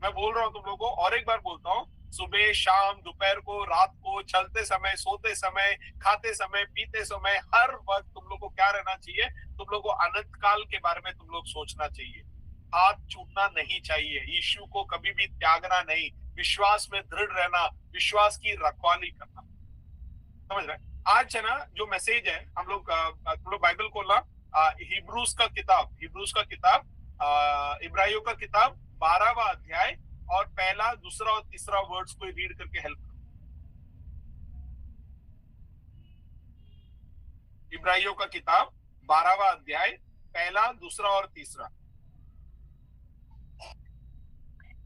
मैं बोल रहा हूँ तुम लोगों को, और एक बार बोलता हूँ, सुबह शाम दोपहर को रात को, चलते समय सोते समय, खाते समय पीते समय, हर वक्त तुम लोग को क्या रहना चाहिए, तुम लोग को अनंत काल के बारे में तुम लोग सोचना चाहिए। हाथ छूटना नहीं चाहिए, यीशु को कभी भी त्यागना नहीं, विश्वास में दृढ़ रहना, विश्वास की रखवाली करना। समझ रहे? आज है ना जो मैसेज है, हम लोग तुम लोग बाइबल खोलना, हिब्रूज का किताब, इब्राहियों का किताब 12वां अध्याय और पहला, दूसरा और तीसरा वर्ड्स को रीड करके हेल्प करो। इब्राहियों का किताब 12वां अध्याय, पहला, दूसरा और तीसरा।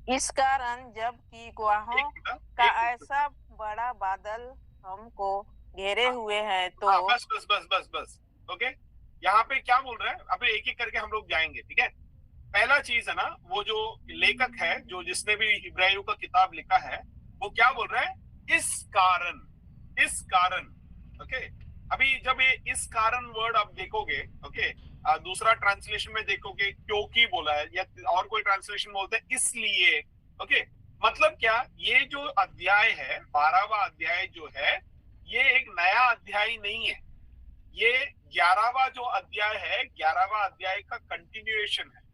इस कारण जब कि गवाहों का ऐसा बड़ा बादल हमको घेरे हुए है तो बस ओके, यहाँ पे क्या बोल रहे हैं, अभी एक एक करके हम लोग जाएंगे, ठीक है। पहला चीज है ना, वो जो लेखक है, जो जिसने भी इब्राहियों का किताब लिखा है, वो क्या बोल रहा है, इस कारण। ओके, अभी जब ये इस कारण वर्ड आप देखोगे, ओके, दूसरा ट्रांसलेशन में देखोगे क्योंकि बोला है, या और कोई ट्रांसलेशन बोलते हैं इसलिए। ओके, मतलब क्या, ये जो अध्याय है 12वां अध्याय जो है, ये एक नया अध्याय नहीं है, ये 11वां जो अध्याय है, 11वां अध्याय का कंटिन्यूएशन है।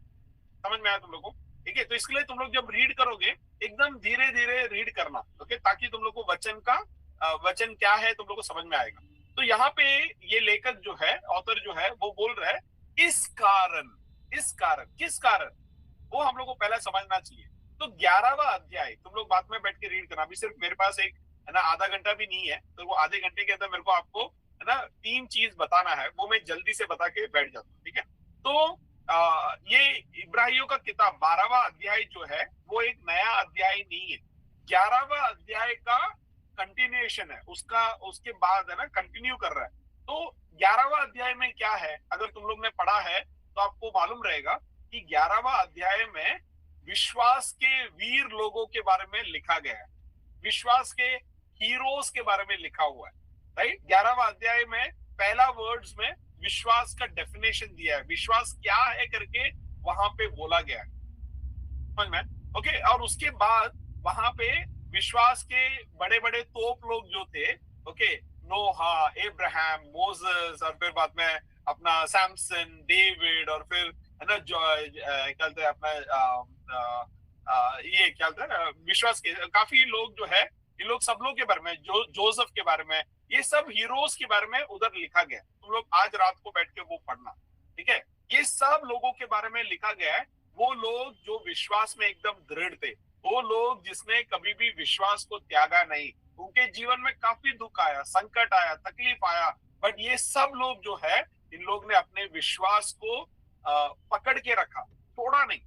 समझ में आया तुम लोगों को? ठीक है, तो इसके लिए तुम लोग जब रीड करोगे एकदम धीरे धीरे रीड करना, ओके, ताकि तुम लोग को वचन क्या है तुम लोग को समझ में आएगा। तो यहाँ पे ये लेखक जो है, ऑथर जो है, वो बोल रहा है इस कारण, किस कारण, वो हम लोग को पहले समझना चाहिए। तो 11वां अध्याय तुम लोग बाद में बैठ के रीड करना। अभी सिर्फ मेरे पास एक है ना आधा घंटा भी नहीं है, तो वो आधे घंटे के अंदर मेरे को आपको है ना 3 चीज बताना है, वो मैं जल्दी से बता के बैठ जाता हूँ, ठीक है। तो ये इब्राहियों का किताब 12वां अध्याय जो है, वो एक नया अध्याय नहीं है, 11वां अध्याय का कंटिन्यूएशन है, उसके बाद है ना कंटिन्यू कर रहा है। तो 11वां अध्याय में क्या है, अगर तुम लोग ने पढ़ा है तो आपको मालूम रहेगा कि 11वां अध्याय में विश्वास के वीर लोगों के बारे में लिखा गया है, विश्वास के हीरोज के बारे में लिखा हुआ है, राइट। 11वां अध्याय में पहला वर्ड्स में विश्वास का डेफिनेशन दिया है, विश्वास क्या है करके वहां पे बोला गया है, समझ में? ओके, और उसके बाद वहां पे विश्वास के बड़े बड़े तोप लोग जो थे, ओके, नोहा, अब्राहम, मोसेस, और फिर बाद में अपना सैमसन, डेविड, और फिर है ना जो क्या कहते हैं अपना ये क्या कहते हैं विश्वास के काफी लोग जो है, ये लोग सब लोग के बारे में, जोसेफ के बारे में, ये सब हीरोज के बारे में उधर लिखा गया। तुम लोग आज रात को बैठ के वो पढ़ना, ठीक है। ये सब लोगों के बारे में लिखा गया है, वो लोग जो विश्वास में एकदम दृढ़ थे, वो लोग जिसने कभी भी विश्वास को त्यागा नहीं। उनके जीवन में काफी दुख आया, संकट आया, तकलीफ आया, बट ये सब लोग जो है, इन लोग ने अपने विश्वास को पकड़ के रखा, तोड़ा नहीं।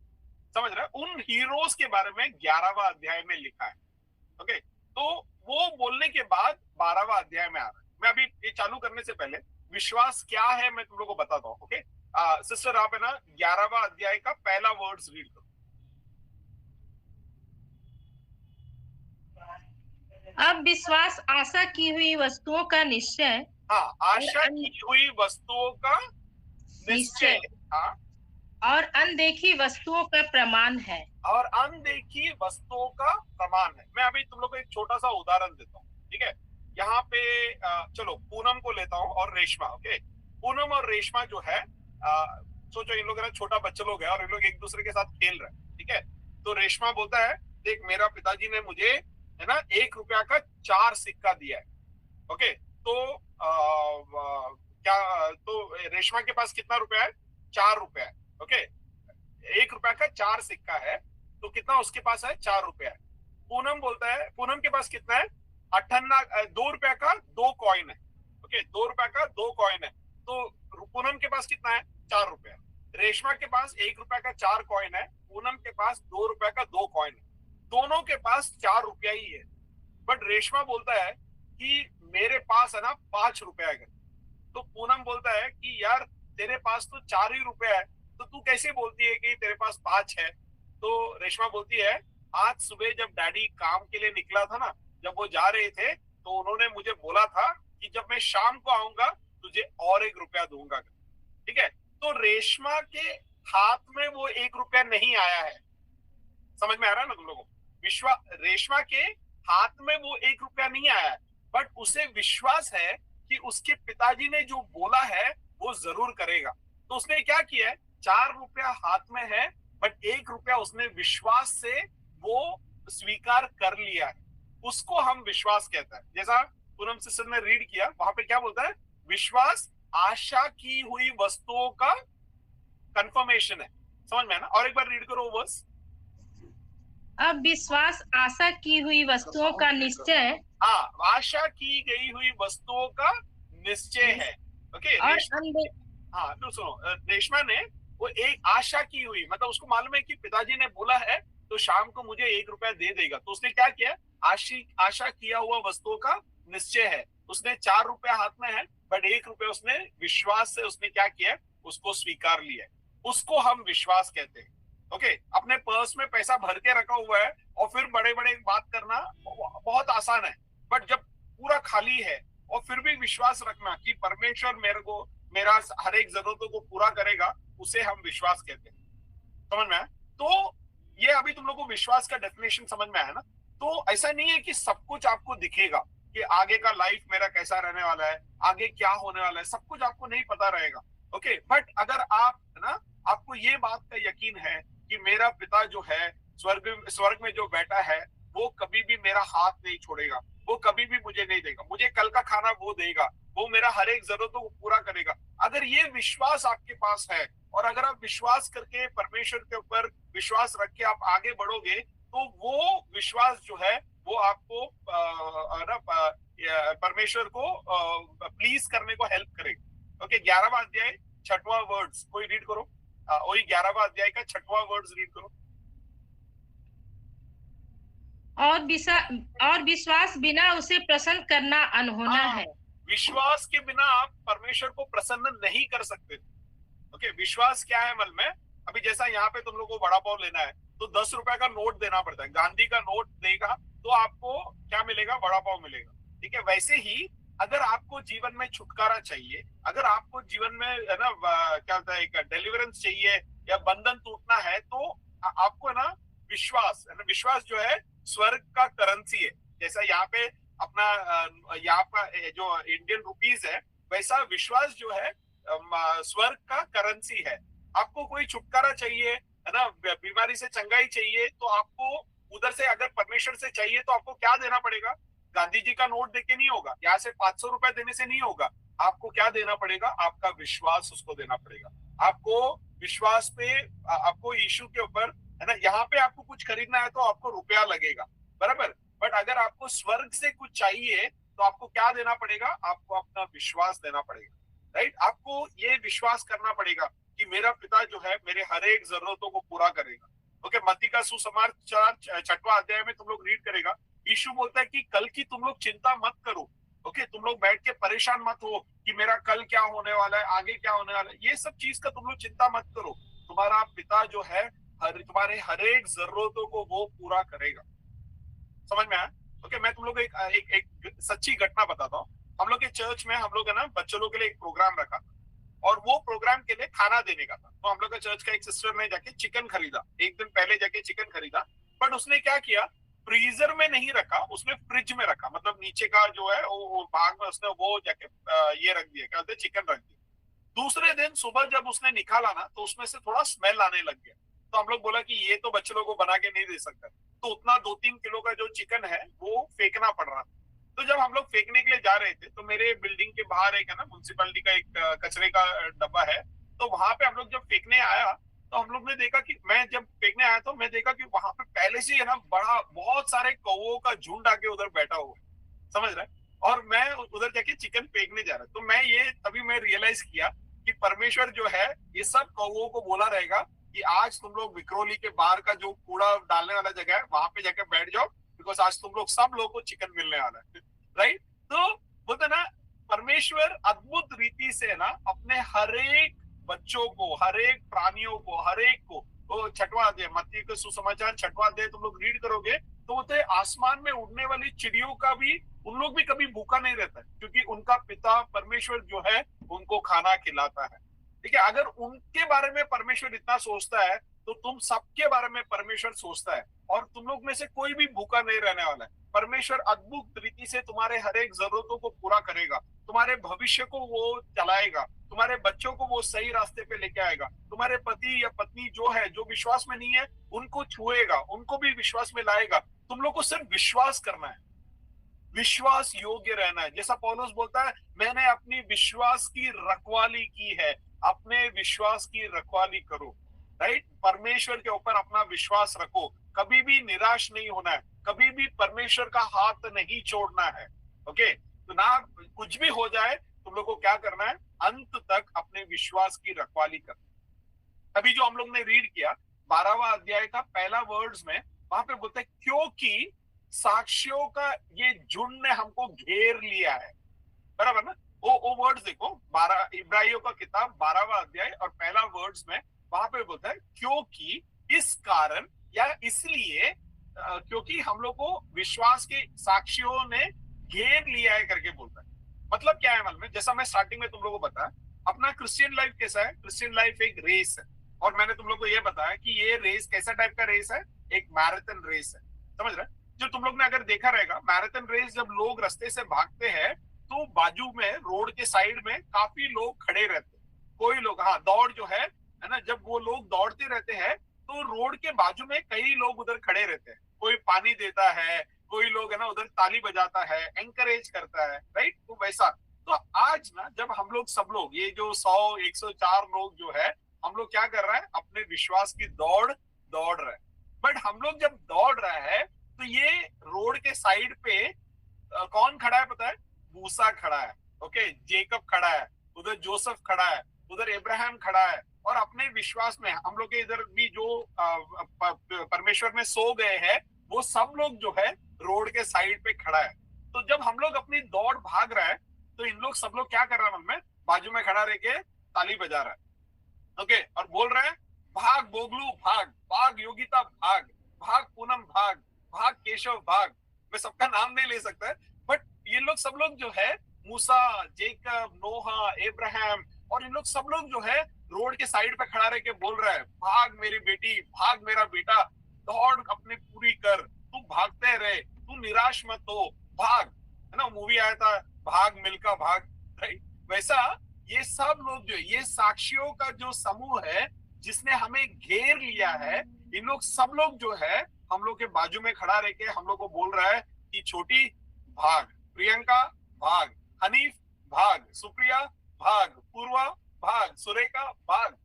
समझ रहे? उन हीरोज के बारे में 11वां अध्याय में लिखा है, ओके। तो वो बोलने के बाद 12वां अध्याय में आ रहा है। मैं अभी ये चालू करने से पहले विश्वास क्या है मैं तुम लोगों को बताता हूँ, ओके। सिस्टर आप है ना 11वां अध्याय का पहला वर्ड्स रीड करो। अब विश्वास आशा की हुई वस्तुओं का निश्चय, हाँ, आशा की हुई वस्तुओं का निश्चय, हाँ, और अनदेखी वस्तुओं का प्रमाण है। और अनदेखी वस्तुओं का प्रमाण है। मैं अभी तुम लोग को एक छोटा सा उदाहरण देता हूँ, ठीक है। यहाँ पे चलो पूनम को लेता हूँ और रेशमा। ओके, पूनम और रेशमा जो है, सोचो इन लोग ना छोटा बच्चे लोग हैं और इन लोग एक दूसरे के साथ खेल रहे हैं, ठीक है। तो रेशमा बोलता है, देख मेरा पिताजी ने मुझे है ना 1 रुपया का 4 सिक्का दिया है। ओके, तो क्या, तो रेशमा के पास कितना रुपया है? 4 रुपया है। ओके, 1 रुपया का 4 सिक्का है, तो कितना उसके पास है? 4 रुपया है। पूनम बोलता है, पूनम के पास कितना है? 2 रुपया का 2 कॉइन है। ओके, 2 रुपया का 2 कॉइन है, तो पूनम के पास कितना है? 4 रुपया। रेशमा के पास 1 रुपया का 4 कॉइन है, पूनम के पास 2 रुपया का 2 कॉइन है। दोनों के पास 4 रुपया ही है। बट रेशमा बोलता है कि मेरे पास है ना 5 रुपया है। तो पूनम बोलता है कि यार तेरे पास तो 4 ही रुपया है, तो तू कैसे बोलती है कि तेरे पास 5 है? तो रेशमा बोलती है, आज सुबह जब डैडी काम के लिए निकला था ना, जब वो जा रहे थे, तो उन्होंने मुझे बोला था कि जब मैं शाम को आऊंगा तुझे और 1 रुपया दूंगा। ठीक है, तो रेशमा के हाथ में वो 1 रुपया नहीं आया है। समझ में आ रहा है ना तुम लोगों को? रेशमा के हाथ में वो 1 रुपया नहीं आया है, बट उसे विश्वास है कि उसके पिताजी ने जो बोला है वो जरूर करेगा। तो उसने क्या किया है? 4 रुपया हाथ में है, बट 1 रुपया उसने विश्वास से वो स्वीकार कर लिया है। उसको हम विश्वास कहते हैं। जैसा पूनम सिस्टर ने रीड किया, वहां पे क्या बोलता है? विश्वास आशा की हुई वस्तुओं का कंफर्मेशन है। समझ में है ना? और एक बार रीड करो वर्स। अब विश्वास आशा की हुई वस्तुओं का निश्चय, हाँ, आशा की गई हुई वस्तुओं का निश्चय है। ओके, और हाँ तो सुनो, रेशमा ने वो एक आशा की हुई, मतलब उसको मालूम है कि पिताजी ने बोला है तो शाम को मुझे 1 रुपया दे देगा, तो उसने क्या किया? आशा किया हुआ वस्तुओं का निश्चय है। उसने 4 रुपया हाथ में है, बट 1 रुपया उसने विश्वास से उसने क्या किया? उसको स्वीकार लिया। उसको हम विश्वास कहते हैं। ओके, अपने पर्स में पैसा भर के रखा हुआ है और फिर बड़े बड़े बात करना बहुत आसान है, बट जब पूरा खाली है और फिर भी विश्वास रखना कि परमेश्वर मेरे को मेरा हर एक जरूरतों को पूरा करेगा, उसे हम विश्वास कहते हैं। समझ में आया? तो ये अभी तुम लोग को विश्वास का डेफिनेशन समझ में आया ना? तो ऐसा नहीं है कि सब कुछ आपको दिखेगा कि आगे का लाइफ मेरा कैसा रहने वाला है, आगे क्या होने वाला है, सब कुछ आपको नहीं पता रहेगा। ओके, बट अगर आप है ना, आपको ये बात का यकीन है कि मेरा पिता जो है स्वर्ग में जो बैठा है, वो कभी भी मेरा हाथ नहीं छोड़ेगा, वो कभी भी मुझे नहीं देगा, मुझे कल का खाना वो देगा, वो मेरा हर एक जरूरतों को पूरा करेगा। अगर ये विश्वास आपके पास है और अगर आप विश्वास करके परमेश्वर के ऊपर विश्वास रख के आप आगे बढ़ोगे, तो वो विश्वास जो है वो आपको परमेश्वर को प्लीज करने को हेल्प करेगा। ओके, 11वां अध्याय 6वां वर्ड्स कोई रीड करो। वही 11वां अध्याय का 6वां वर्ड्स रीड करो। और विश्वास बिना उसे प्रसन्न करना अनहोना है। विश्वास के बिना आप परमेश्वर को प्रसन्न नहीं कर सकते। ओके, विश्वास क्या है अमल में? अभी जैसा यहाँ पे तुम लोग को वड़ा पाव लेना है तो 10 रुपए का नोट देना पड़ता है, गांधी का नोट देगा तो आपको क्या मिलेगा? वड़ा पाव मिलेगा। ठीक है, वैसे ही अगर आपको जीवन में छुटकारा चाहिए, अगर आपको जीवन में है ना क्या होता है, एक डिलीवरेंस चाहिए या बंधन टूटना है, तो आपको है ना विश्वास, है ना, विश्वास जो है स्वर्ग का करेंसी है। जैसा यहाँ पे अपना यहाँ का जो इंडियन रुपीज है, वैसा विश्वास जो है स्वर्ग का करेंसी है। आपको कोई छुटकारा चाहिए, है ना, बीमारी से चंगाई चाहिए, तो आपको उधर से अगर परमेश्वर से चाहिए तो आपको क्या देना पड़ेगा? गांधी जी का नोट देके नहीं होगा, यहाँ से 500 रुपए देने से नहीं होगा। आपको क्या देना पड़ेगा? आपका विश्वास उसको देना पड़ेगा। आपको विश्वास पे, आपको यीशु के ऊपर, है ना, यहाँ पे आपको कुछ खरीदना है तो आपको रुपया लगेगा, बराबर। बट अगर आपको स्वर्ग से कुछ चाहिए तो आपको क्या देना पड़ेगा? आपको अपना विश्वास देना पड़ेगा, राइट? आपको ये विश्वास करना पड़ेगा कि मेरा पिता जो है मेरे हर एक जरूरतों को पूरा करेगा। ओके, मत्ती का सुसमाचार 6वां अध्याय में तुम लोग रीड करेगा, यीशु बोलता है कि कल की तुम लोग चिंता मत करो। ओके, तुम लोग बैठ के परेशान मत हो कि मेरा कल क्या होने वाला है, आगे क्या होने वाला है, ये सब चीज का तुम लोग चिंता मत करो। तुम्हारा पिता जो है तुम्हारे हर एक जरूरतों को वो पूरा करेगा। समझ में आया? ओके, मैं तुम लोग को एक सच्ची घटना बताता हूँ। हम लोग के चर्च में हम लोग है ना बच्चों लोग के लिए एक प्रोग्राम रखा था। और वो प्रोग्राम के लिए खाना देने का था। तो हम लोग का चर्च का एक सिस्टर ने जाके चिकन खरीदा, एक दिन पहले जाके चिकन खरीदा, बट उसने क्या किया, फ्रीजर में नहीं रखा, उसने फ्रिज में रखा, मतलब नीचे का जो है वो भाग में उसने वो जाके ये रख दिया, क्या बोलते हैं, चिकन रख दिया। दूसरे दिन सुबह जब उसने निकाला ना तो उसमें से थोड़ा स्मेल आने लग गया। तो हम लोग बोला कि ये तो बच्चे लोगों को बना के नहीं दे सकते, तो उतना 2-3 किलो का जो चिकन है वो फेंकना पड़ रहा था। तो जब हम लोग फेंकने के लिए जा रहे थे तो मेरे बिल्डिंग के बाहर एक है ना म्युनिसिपैलिटी का एक कचरे का डब्बा है, तो वहां पे हम लोग जब फेंकने आया तो हम लोग ने देखा कि मैं जब फेंकने आया तो मैं देखा कि वहां पे पहले से है ना बड़ा बहुत सारे कौवों का झुंड आके उधर बैठा हुआ है, समझ रहे हैं? और मैं उधर जाके चिकन फेंकने जा रहा, तो मैं ये तभी मैं रियलाइज किया कि परमेश्वर जो है ये सब कौवों को बोला रहेगा कि आज तुम लोग विक्रोली के बाहर का जो कूड़ा डालने वाला जगह है वहां पे जाके बैठ जाओ, बिकॉज आज तुम लोग सब लोगों को चिकन मिलने वाला है। राइट? तो बोलते ना परमेश्वर अद्भुत रीति से ना अपने हर एक बच्चों को, हर एक प्राणियों को, हर एक को वो छठवां अध्याय मत्ती के सुसमाचार छठवां अध्याय तुम लोग रीड करोगे तो बोलते आसमान में उड़ने वाली चिड़ियों का भी, उन लोग भी कभी भूखा नहीं रहता, क्योंकि उनका पिता परमेश्वर जो है उनको खाना खिलाता है। ठीक है? अगर उनके बारे में परमेश्वर इतना सोचता है तो तुम सबके बारे में परमेश्वर सोचता है, और तुम लोग में से कोई भी भूखा नहीं रहने वाला है। परमेश्वर अद्भुत रीति से तुम्हारे हर एक जरूरतों को पूरा करेगा, तुम्हारे भविष्य को वो चलाएगा, तुम्हारे बच्चों को वो सही रास्ते पे लेके आएगा, तुम्हारे पति या पत्नी जो है जो विश्वास में नहीं है उनको छुएगा, उनको भी विश्वास में लाएगा। तुम लोग को सिर्फ विश्वास करना है, विश्वास योग्य रहना है। जैसा पौलुस बोलता है, मैंने अपनी विश्वास की रखवाली की है, अपने विश्वास की रखवाली करो। राइट? परमेश्वर के ऊपर अपना विश्वास रखो, कभी भी निराश नहीं होना है, कभी भी परमेश्वर का हाथ नहीं छोड़ना है। ओके? तो ना कुछ भी हो जाए तुम लोग को क्या करना है, अंत तक अपने विश्वास की रखवाली करना। अभी जो हम लोग ने रीड किया 12वां अध्याय का पहला वर्ड्स में, वहां पे बोलते हैं क्योंकि साक्षियों का ये झुंड ने हमको घेर लिया है। बराबर ना? वो वर्ड्स देखो, 12 इब्राहियों का किताब 12वां अध्याय और पहला वर्ड्स में वहां पे बोलता है क्योंकि, इस कारण या इसलिए, क्योंकि हम लोग को विश्वास के साक्षियों ने घेर लिया है करके बोलता है। मतलब क्या है मालूम है? जैसा मैं स्टार्टिंग में तुम लोगों को बताया, अपना क्रिश्चियन लाइफ कैसा है? क्रिश्चियन लाइफ एक रेस है, और मैंने तुम लोग को ये बताया कि ये रेस कैसा टाइप का रेस है, एक मैराथन रेस है। समझ रहे? जो तुम लोग ने अगर देखा रहेगा मैराथन रेस, जब लोग रास्ते से भागते हैं तो बाजू में रोड के साइड में काफी लोग खड़े रहते हैं। कोई लोग, हाँ, दौड़ जो है ना, जब वो लोग दौड़ते रहते हैं तो रोड के बाजू में कई लोग उधर खड़े रहते हैं, कोई पानी देता है, कोई लोग है ना उधर ताली बजाता है, एंकरेज करता है। राइट? तो वैसा तो आज ना जब हम लोग सब लोग ये जो 100-104 लोग जो है, हम लोग क्या कर रहे हैं, अपने विश्वास की दौड़ रहे हैं। बट हम लोग जब दौड़ रहे हैं तो ये रोड के साइड पे कौन खड़ा है पता है? मूसा खड़ा है, ओके, जेकब खड़ा है, उधर जोसेफ खड़ा है, उधर इब्राहिम खड़ा है, और अपने विश्वास में हम लोग के इधर भी जो परमेश्वर में सो गए हैं वो सब लोग जो है रोड के साइड पे खड़ा है। तो जब हम लोग अपनी दौड़ भाग रहे हैं तो इन लोग सब लोग क्या कर रहे हैं, मन में बाजू में खड़ा रह के ताली बजा रहा है, ओके, और बोल रहे हैं भाग बोगलू भाग, भाग योगिता भाग, भाग पूनम भाग, भाग केशव भाग। मैं सबका नाम नहीं ले सकता, बट ये लोग सब लोग जो है, मूसा, जेकब, नोहा, इब्राहिम, और इन लोग सब लोग जो है रोड के साइड पे खड़ा रह के बोल रहा है भाग मेरी बेटी, भाग मेरा बेटा, दौड़ अपनी पूरी कर, तू भागते रहे, तू निराश मत हो, भाग। है ना, मूवी आया था भाग मिल्खा भाग। राइट? वैसा ये सब लोग जो, ये साक्षियों का जो समूह है जिसने हमें घेर लिया है, इन लोग सब लोग जो है हम लोग के बाजू में खड़ा रह के हम लोग को बोल रहा है कि छोटी भाग, प्रियंका भाग, हनीफ भाग, सुप्रिया भाग, पूर्वा भाग, सुरेखा भाग।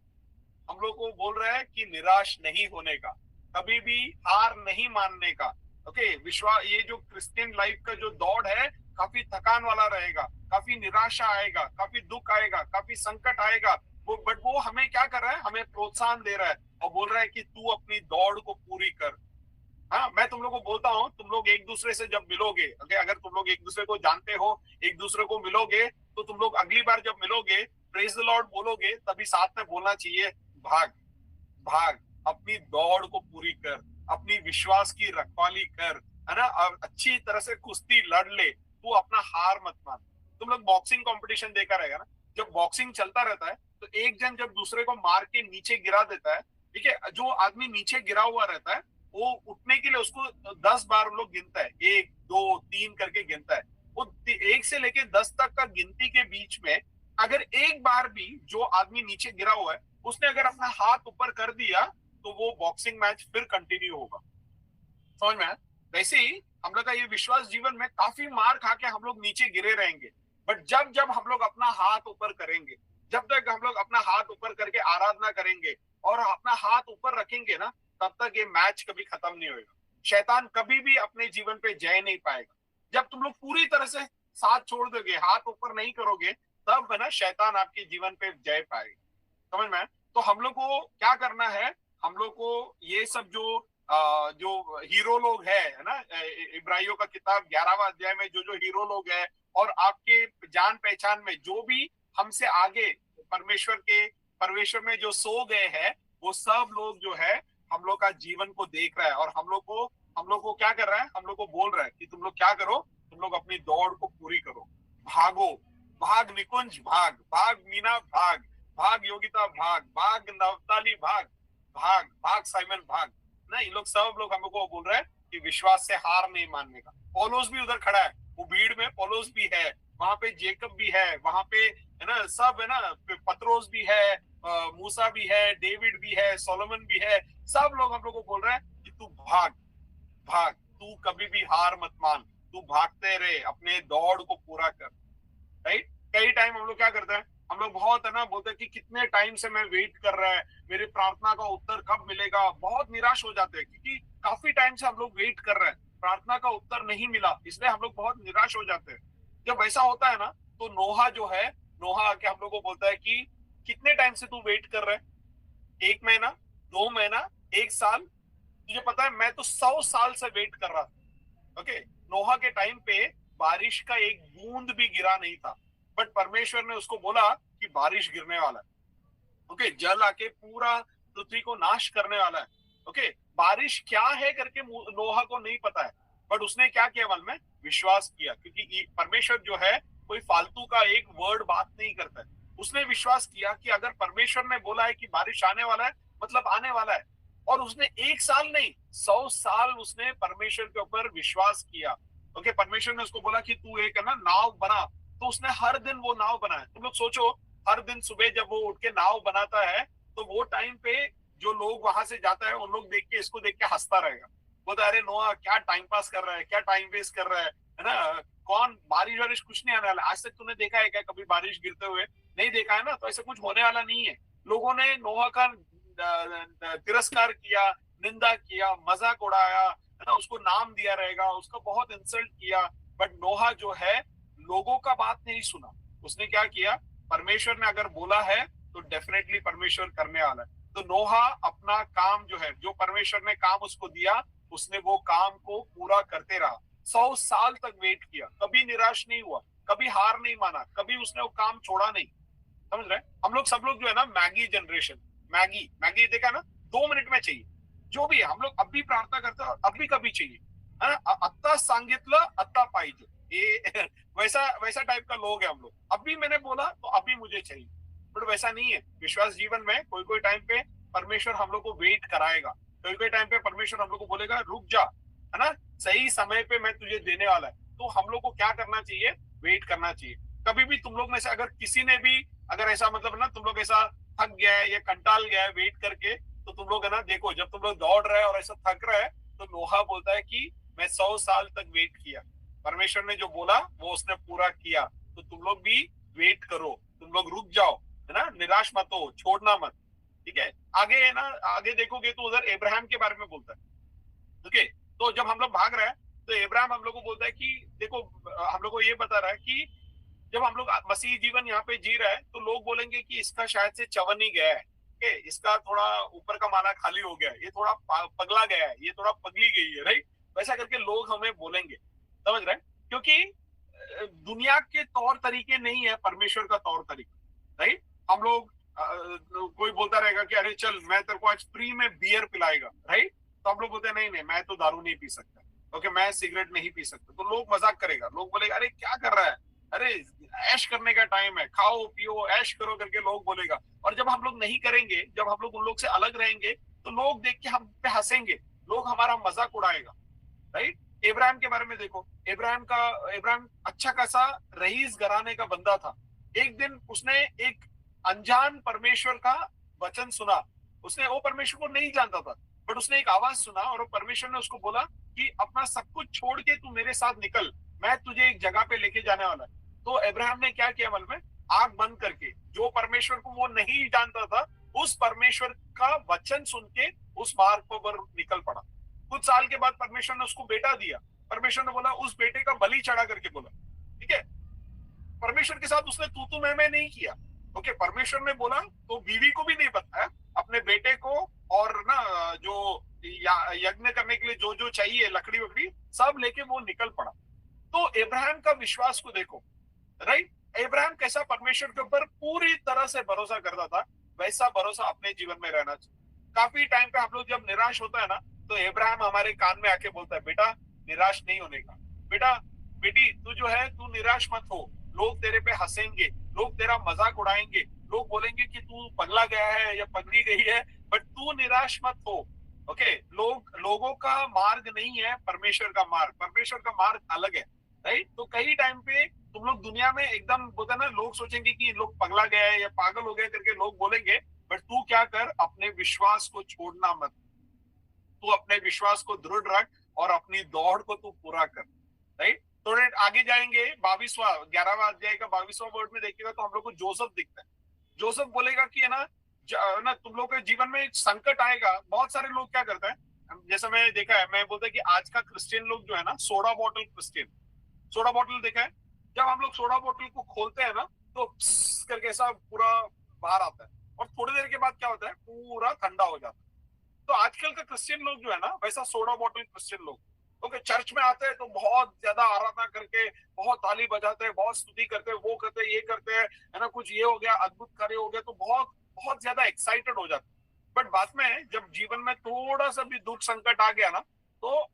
हम लोग को बोल रहा है कि निराश नहीं होने का, कभी भी हार नहीं मानने का। ओके, विश्वास, ये जो क्रिश्चियन लाइफ का जो दौड़ है काफी थकान वाला रहेगा, काफी निराशा आएगा, काफी दुख आएगा, काफी संकट आएगा, बट वो हमें क्या कर रहा है, हमें प्रोत्साहन दे रहा है और बोल रहा है कि तू अपनी दौड़ को पूरी कर। हाँ, मैं तुम लोग को बोलता हूँ, तुम लोग एक दूसरे से जब मिलोगे, अगर तुम लोग एक दूसरे को जानते हो, एक दूसरे को मिलोगे, तो तुम लोग अगली बार जब मिलोगे प्रेज द लॉर्ड बोलोगे, तभी साथ में बोलना चाहिए भाग भाग, अपनी दौड़ को पूरी कर, अपनी विश्वास की रखवाली कर, है ना, और अच्छी तरह से कुश्ती लड़ ले, तू अपना हार मत मान। तुम लोग बॉक्सिंग कंपटीशन देखा रहेगा ना, जब बॉक्सिंग चलता रहता है तो एक जन जब दूसरे को मार के नीचे गिरा देता है, ठीक है, जो आदमी नीचे गिरा हुआ रहता है वो उठने के लिए उसको 10 बार लोग गिनता है, 1 2 3 करके गिनता है। वो 1 से लेके 10 तक का गिनती के बीच में अगर एक बार भी जो आदमी नीचे गिरा हुआ है उसने अगर अपना हाथ ऊपर कर दिया तो वो बॉक्सिंग मैच फिर कंटिन्यू होगा। समझ में आया? वैसे ही हम लोग का ये विश्वास जीवन में काफी मार खा के हम लोग नीचे गिरे रहेंगे, बट जब जब हम लोग अपना हाथ ऊपर करेंगे, जब तक हम लोग अपना हाथ ऊपर करके आराधना करेंगे और अपना हाथ ऊपर रखेंगे ना, तब तक ये मैच कभी खत्म नहीं होगा। शैतान कभी भी अपने जीवन पे जय नहीं पाएगा। जब तुम लोग पूरी तरह से साथ छोड़ दोगे, हाथ ऊपर नहीं करोगे, तब है ना शैतान आपके जीवन पे जय पाएगा। समझ में आया? तो हम लोग को क्या करना है, हम लोग को ये सब जो हीरो लोग है ना, इब्राहियों का किताब 11वां अध्याय में जो हीरो लोग है और आपके जान पहचान में जो भी हमसे आगे परमेश्वर में जो सो गए हैं, वो सब लोग जो है हम लोग का जीवन को देख रहा है और हम लोग को क्या कर रहा है, हम लोग को बोल रहा है कि तुम लोग क्या करो, तुम लोग अपनी दौड़ को पूरी करो, भागो, भाग निकुंज भाग, भाग मीना भाग, भाग योगिता भाग, भाग नवताली भाग, भाग भाग साइमन भाग ना। ये लोग सब लोग हम लोग को बोल रहे हैं कि विश्वास से हार नहीं मानने का। पौलुस भी उधर खड़ा है, वो भीड़ में पौलुस भी है, वहां पे जेकब भी है, वहां पे है ना सब है ना, पत्रोस भी है, मूसा भी है, डेविड भी है, सोलोमन भी है, सब लोग हम लोग को बोल रहे हैं कि तू भाग भाग, तू कभी भी हार मत मान, तू भागते रहे, अपने दौड़ को पूरा कर। राइट? कई टाइम हम लोग क्या करते हैं, हम लोग बहुत है ना बोलते हैं कि कितने टाइम से मैं वेट कर रहा है, मेरी प्रार्थना का उत्तर कब मिलेगा, बहुत निराश हो जाते हैं क्योंकि काफी टाइम से हम लोग वेट कर रहे हैं, प्रार्थना का उत्तर नहीं मिला, इसलिए हम लोग बहुत निराश हो जाते हैं। जब ऐसा होता है ना तो नोहा जो है, नोहा आके हम लोग को बोलता है कि कितने टाइम से तू वेट कर रहा है, 1 महीना, 2 महीना, 1 साल, तुझे पता है मैं तो 100 साल से वेट कर रहा था। ओके, नोहा के टाइम पे बारिश का एक बूंद भी गिरा नहीं था, बट परमेश्वर ने उसको बोला कि बारिश गिरने वाला है। ओके, जल आके पूरा पृथ्वी को नाश करने वाला है। ओके, बारिश क्या है करके नोहा को नहीं पता है, बट उसने क्या किया मालूम है, विश्वास किया, क्योंकि परमेश्वर जो है कोई फालतू का एक वर्ड बात नहीं करता है। उसने विश्वास किया कि अगर परमेश्वर ने बोला है कि बारिश आने वाला है, मतलब आने वाला है। और उसने 1 साल नहीं, 100 साल उसने परमेश्वर के ऊपर विश्वास किया। ओके, परमेश्वर ने उसको बोला कि तू एक है ना नाव बना, तो उसने हर दिन वो नाव बनाया। तुम लोग सोचो, हर दिन सुबह जब वो उठ के नाव बनाता है तो वो टाइम पे जो लोग वहां से जाता है, उन लोग देख के इसको देख के हंसता रहेगा, बोलता अरे नोआ क्या टाइम पास कर रहा है, क्या टाइम वेस्ट कर रहा है ना, कौन बारिश वारिश कुछ नहीं आने वाला। आज तक तूने देखा है क्या कभी बारिश गिरते हुए? नहीं देखा है ना, तो ऐसा कुछ होने वाला नहीं है। लोगों ने नोहा का तिरस्कार किया, निंदा किया, मजाक उड़ाया है ना, उसको नाम दिया रहेगा, उसका बहुत इंसल्ट किया, बट नोहा जो है लोगों का बात नहीं सुना। उसने क्या किया, परमेश्वर ने अगर बोला है तो डेफिनेटली परमेश्वर करने वाला है। तो नोहा अपना काम जो है, जो परमेश्वर ने काम उसको दिया, उसने वो काम को पूरा करते रहा। 100 साल तक वेट किया, कभी निराश नहीं हुआ, कभी हार नहीं माना, कभी उसने वो काम छोड़ा नहीं। समझ रहे? हम लोग सब लोग जो है ना मैगी जनरेशन, मैगी देखा ना, 2 मिनट में चाहिए। जो भी है, हम लोग अब भी प्रार्थना करते हैं, अब भी कभी चाहिए है ना, अत्ता सांगितलं अत्ता पाहिजे, ये वैसा टाइप का लोग है हम लोग। अभी मैंने बोला तो अभी मुझे चाहिए, बट वैसा नहीं है। विश्वास जीवन में कोई टाइम पे परमेश्वर हम लोग को वेट कराएगा, कोई टाइम पे परमेश्वर हम लोग को बोलेगा रुक जा, है ना, सही समय पे मैं तुझे देने वाला है। तो हम लोग को क्या करना चाहिए, वेट करना चाहिए। कभी भी तुम लोग में से अगर किसी ने भी अगर ऐसा मतलब ना, तुम लोग ऐसा थक गया है या कंटाल गया है वेट करके, तो तुम लोग है ना देखो, जब तुम लोग दौड़ रहे हैं और ऐसा थक रहे हैं, तो नोहा बोलता है कि मैं 100 साल तक वेट किया, परमेश्वर ने जो बोला वो उसने पूरा किया। तो तुम लोग भी वेट करो, तुम लोग रुक जाओ, है ना, निराश मत हो, छोड़ना मत। ठीक है, आगे है ना, आगे देखोगे तो उधर इब्राहिम के बारे में बोलता है। ओके, तो जब हम लोग भाग रहे हैं तो इब्राहिम हम लोग को बोलता है कि देखो, हम लोग को ये बता रहा है कि जब हम लोग मसीह जीवन यहाँ पे जी रहे हैं तो लोग बोलेंगे कि इसका शायद से चवन ही गया है, इसका थोड़ा ऊपर का माला खाली हो गया है, ये थोड़ा पगला गया है, ये थोड़ा पगली गई है, राइट? वैसा करके लोग हमें बोलेंगे। समझ रहे हैं? क्योंकि दुनिया के तौर तरीके नहीं है परमेश्वर का तौर तरीका, राइट? हम लोग कोई बोलता रहेगा कि अरे चल मैं तेरे को आज फ्री में बियर पिलाएगा, राइट? तो हम लोग बोलते हैं नहीं मैं तो दारू नहीं पी सकता, ओके, मैं सिगरेट नहीं पी सकता। तो लोग मजाक करेगा, लोग बोलेगा अरे क्या कर रहा है अरे ऐश करने का टाइम है, खाओ पियो ऐश करो करके लोग बोलेगा। और जब हम लोग नहीं करेंगे, जब हम लोग उन लोग से अलग रहेंगे, तो लोग देख के हम पे हंसेंगे, लोग हमारा मजाक उड़ाएगा, राइट। इब्राहिम के बारे में देखो, इब्राहिम अच्छा खासा रईस घराने का बंदा था। एक दिन उसने एक अनजान परमेश्वर का वचन सुना। उसने वो परमेश्वर को नहीं जानता था, बट उसने एक आवाज सुना और वो परमेश्वर ने उसको बोला कि अपना सब कुछ छोड़ के तू मेरे साथ निकल, मैं तुझे एक जगह पे लेके जाने वाला। तो इब्राहिम ने क्या किया मालूम है? आंख बंद करके, जो परमेश्वर को वो नहीं जानता था, उस परमेश्वर का वचन सुन के उस मार्ग पर निकल पड़ा। कुछ साल के बाद परमेश्वर ने उसको बेटा दिया। परमेश्वर ने बोला उस बेटे का बलि चढ़ा करके बोला, ठीक है। परमेश्वर के साथ उसने तू मैं नहीं किया, ओके। परमेश्वर ने बोला तो बीवी को भी नहीं बताया, अपने बेटे को और ना जो यज्ञ करने के लिए जो जो चाहिए लकड़ी वकड़ी सब लेके वो निकल पड़ा। तो इब्राहिम का विश्वास को देखो, राइट। इब्राहिम कैसा परमेश्वर के ऊपर पूरी तरह से भरोसा करता था, वैसा भरोसा अपने जीवन में रहना चाहिए। काफी टाइम पे हम लोग जब निराश होता है ना, तो इब्राहिम हमारे कान में आके बोलता है, बेटा निराश नहीं होने का, बेटा बेटी तू जो है तू निराश मत हो, लोग तेरे पे हंसेंगे, लोग तेरा मजाक उड़ाएंगे, लोग बोलेंगे कि तू पगला गया है या पगली गई है, बट तू निराश मत हो, ओके। लोगों का मार्ग नहीं है परमेश्वर का मार्ग, परमेश्वर का मार्ग अलग है, राइट। तो कई टाइम पे तुम लोग दुनिया में एकदम बोलते ना, लोग सोचेंगे कि लोग पगला गया है या पागल हो गया करके लोग बोलेंगे, बट तू क्या कर, अपने विश्वास को छोड़ना मत, तू अपने विश्वास को दृढ़ रख और अपनी दौड़ को तू पूरा कर, राइट। थोड़े आगे जाएंगे, 11वां अध्याय का 22वां वर्ड में देखिएगा तो हम लोग को जोसेफ दिखता है। जोसेफ बोलेगा कि है ना तुम लोग के जीवन में एक संकट आएगा। बहुत सारे लोग क्या करते हैं, जैसे मैं देखा है, मैं बोलता है कि आज का क्रिश्चियन लोग जो है ना, soda bottle Christian, soda bottle देखा है, जब हम लोग सोडा बॉटल को खोलते हैं ना तो करके ऐसा पूरा बाहर आता है और थोड़ी देर के बाद क्या होता है, पूरा ठंडा हो जाता है। तो आजकल का क्रिश्चियन लोग जो है ना, वैसा सोडा बॉटल क्रिश्चियन लोग, ओके। चर्च में आते हैं तो बहुत ज्यादा आराधना करके, बहुत ताली बजाते हैं, बहुत स्तुति करते हैं, वो करते हैं, ये करते हैं, है ना, कुछ ये हो गया, अद्भुत कार्य हो गया, तो बहुत बहुत ज्यादा एक्साइटेड हो जाते हैं। बट बाद में जब जीवन में थोड़ा सा भी दुख संकट आ गया ना, तो